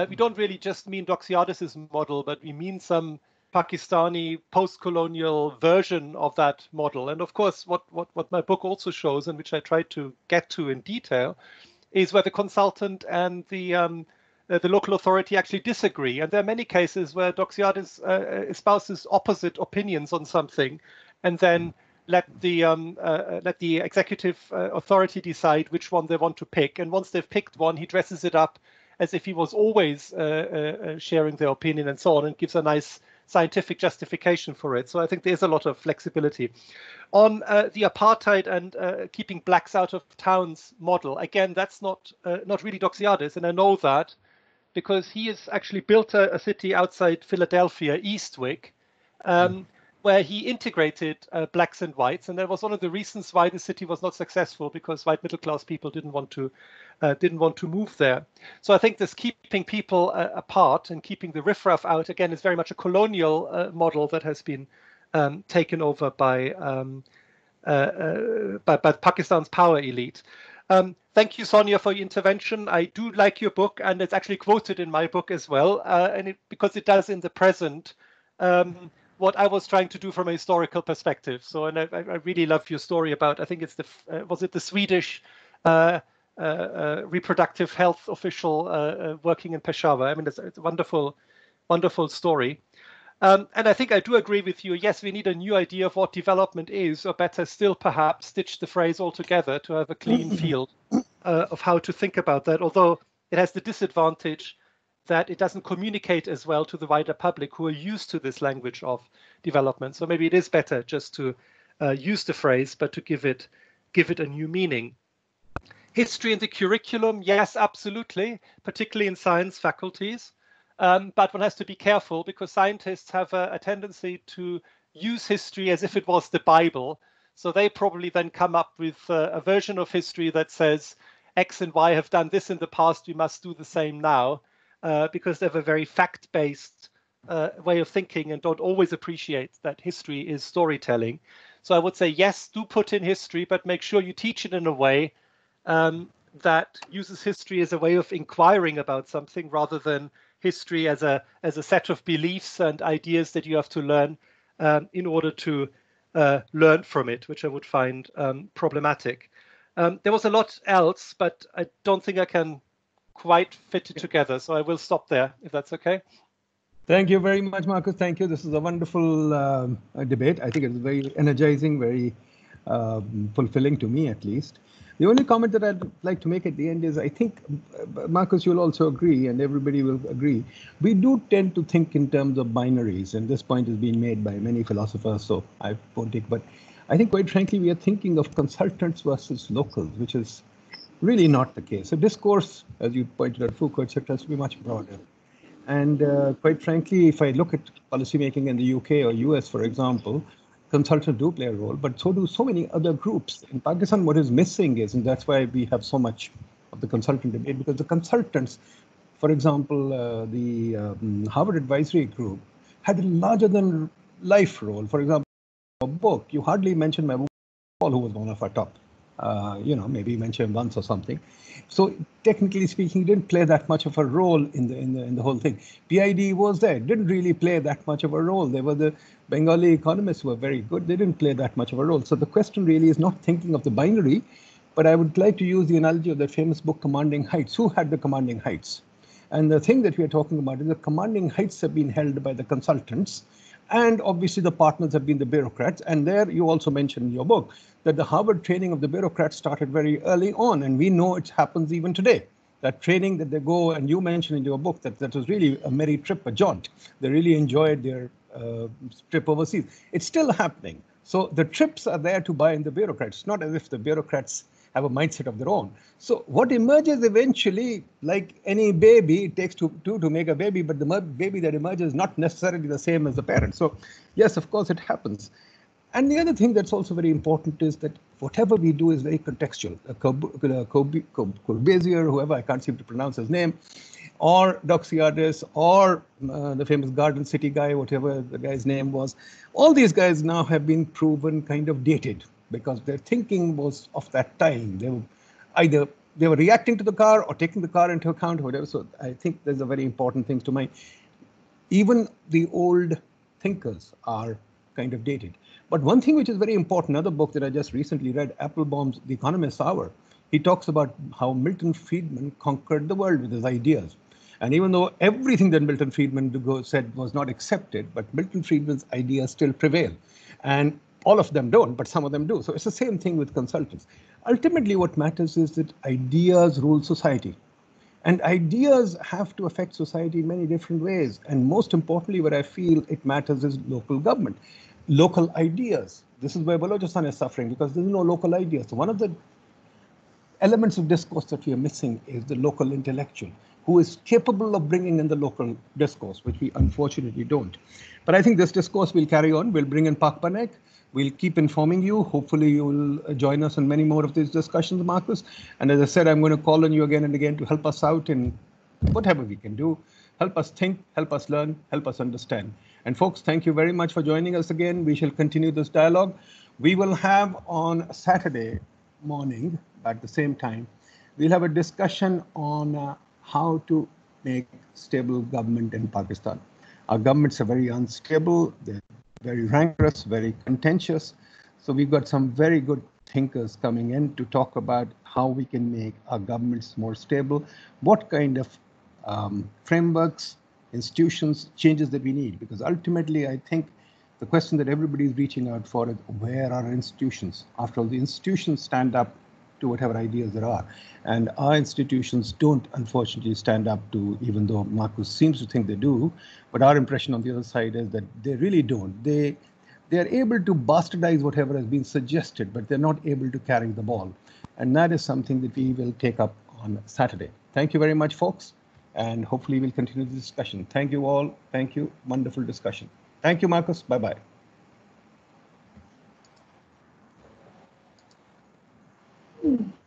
we don't really just mean Doxiadis' model, but we mean some Pakistani post-colonial version of that model. And of course, what my book also shows, and which I tried to get to in detail, is where the consultant and the local authority actually disagree. And there are many cases where Doxiadis espouses opposite opinions on something, and then let the executive authority decide which one they want to pick. And once they've picked one, he dresses it up as if he was always sharing their opinion and so on, and gives a nice scientific justification for it. So I think there's a lot of flexibility. On the apartheid and keeping blacks out of towns model, again, that's not really Doxiadis, and I know that because he has actually built a city outside Philadelphia, Eastwick, where he integrated blacks and whites, and that was one of the reasons why the city was not successful, because white middle class people didn't want to move there. So I think this keeping people apart and keeping the riffraff out, again, is very much a colonial model that has been taken over by Pakistan's power elite. Thank you, Sonia, for your intervention. I do like your book, and it's actually quoted in my book as well, because it does in the present what I was trying to do from a historical perspective. So, and I really love your story about, I think it's was it the Swedish reproductive health official working in Peshawar? I mean, it's a wonderful, wonderful story. And I think I do agree with you. Yes, we need a new idea of what development is, or better still, perhaps, stitch the phrase all together to have a clean field of how to think about that, although it has the disadvantage that it doesn't communicate as well to the wider public who are used to this language of development. So maybe it is better just to use the phrase, but to give it a new meaning. History in the curriculum, yes, absolutely, particularly in science faculties. But one has to be careful, because scientists have a tendency to use history as if it was the Bible. So they probably then come up with a version of history that says X and Y have done this in the past, we must do the same now, because they have a very fact-based way of thinking and don't always appreciate that history is storytelling. So I would say, yes, do put in history, but make sure you teach it in a way that uses history as a way of inquiring about something, rather than history as a set of beliefs and ideas that you have to learn in order to learn from it, which I would find problematic. There was a lot else, but I don't think I can quite fit it together. So I will stop there, if that's okay.
Thank you very much, Marcus. Thank you. This is a wonderful debate. I think it's very energizing, very fulfilling to me, at least. The only comment that I'd like to make at the end is, I think, Marcus, you'll also agree, and everybody will agree, we do tend to think in terms of binaries, and this point is being made by many philosophers, so I won't take, but I think, quite frankly, we are thinking of consultants versus locals, which is really not the case. So discourse, as you pointed out, Foucault, etc., has to be much broader. And quite frankly, if I look at policymaking in the UK or US, for example, consultants do play a role, but so do so many other groups. In Pakistan, what is missing is, and that's why we have so much of the consultant debate, because the consultants, for example, the Harvard Advisory Group had a larger than life role. For example, a book, you hardly mention Mahbub Paul, who was one of our top, maybe mentioned once or something. So technically speaking, he didn't play that much of a role in the whole thing. PID was there, didn't really play that much of a role. They were the Bengali economists who were very good. They didn't play that much of a role. So the question really is not thinking of the binary, but I would like to use the analogy of that famous book, Commanding Heights. Who had the commanding heights? And the thing that we are talking about is the commanding heights have been held by the consultants, and obviously the partners have been the bureaucrats. And there you also mentioned in your book that the Harvard training of the bureaucrats started very early on, and we know it happens even today. That training that they go, and you mentioned in your book that was really a merry trip, a jaunt. They really enjoyed their trip overseas. It's still happening. So the trips are there to buy in the bureaucrats. It's not as if the bureaucrats have a mindset of their own. So what emerges eventually, like any baby, it takes two to make a baby, but the baby that emerges is not necessarily the same as the parent. So yes, of course it happens. And the other thing that's also very important is that whatever we do is very contextual. Corbusier, whoever, I can't seem to pronounce his name, or Doxiadis, or the famous Garden City guy, whatever the guy's name was. All these guys now have been proven kind of dated, because their thinking was of that time. They were reacting to the car or taking the car into account, or whatever. So I think there's a very important thing to mind. Even the old thinkers are kind of dated. But one thing which is very important, another book that I just recently read, Applebaum's The Economist's Hour, he talks about how Milton Friedman conquered the world with his ideas. And even though everything that Milton Friedman said was not accepted, but Milton Friedman's ideas still prevail. And all of them don't, but some of them do. So it's the same thing with consultants. Ultimately, what matters is that ideas rule society. And ideas have to affect society in many different ways. And most importantly, where I feel it matters is local government, local ideas. This is where Balochistan is suffering because there's no local ideas. So one of the elements of discourse that we are missing is the local intellectual who is capable of bringing in the local discourse, which we unfortunately don't. But I think this discourse will carry on. We'll bring in Pak Panek. We'll keep informing you. Hopefully you will join us on many more of these discussions, Marcus. And as I said, I'm going to call on you again and again to help us out in whatever we can do. Help us think, help us learn, help us understand. And folks, thank you very much for joining us again. We shall continue this dialogue. We will have on Saturday morning at the same time, we'll have a discussion on how to make stable government in Pakistan. Our governments are very unstable. They're very rancorous, very contentious. So we've got some very good thinkers coming in to talk about how we can make our governments more stable, what kind of frameworks, institutions, changes that we need. Because ultimately, I think the question that everybody is reaching out for is where are our institutions? After all, the institutions stand up to whatever ideas there are. And our institutions don't, unfortunately, stand up to, even though Marcus seems to think they do, but our impression on the other side is that they really don't. They are able to bastardize whatever has been suggested, but they're not able to carry the ball. And that is something that we will take up on Saturday. Thank you very much, folks. And hopefully we'll continue the discussion. Thank you all. Thank you. Wonderful discussion. Thank you, Marcus. Bye-bye.
Mm.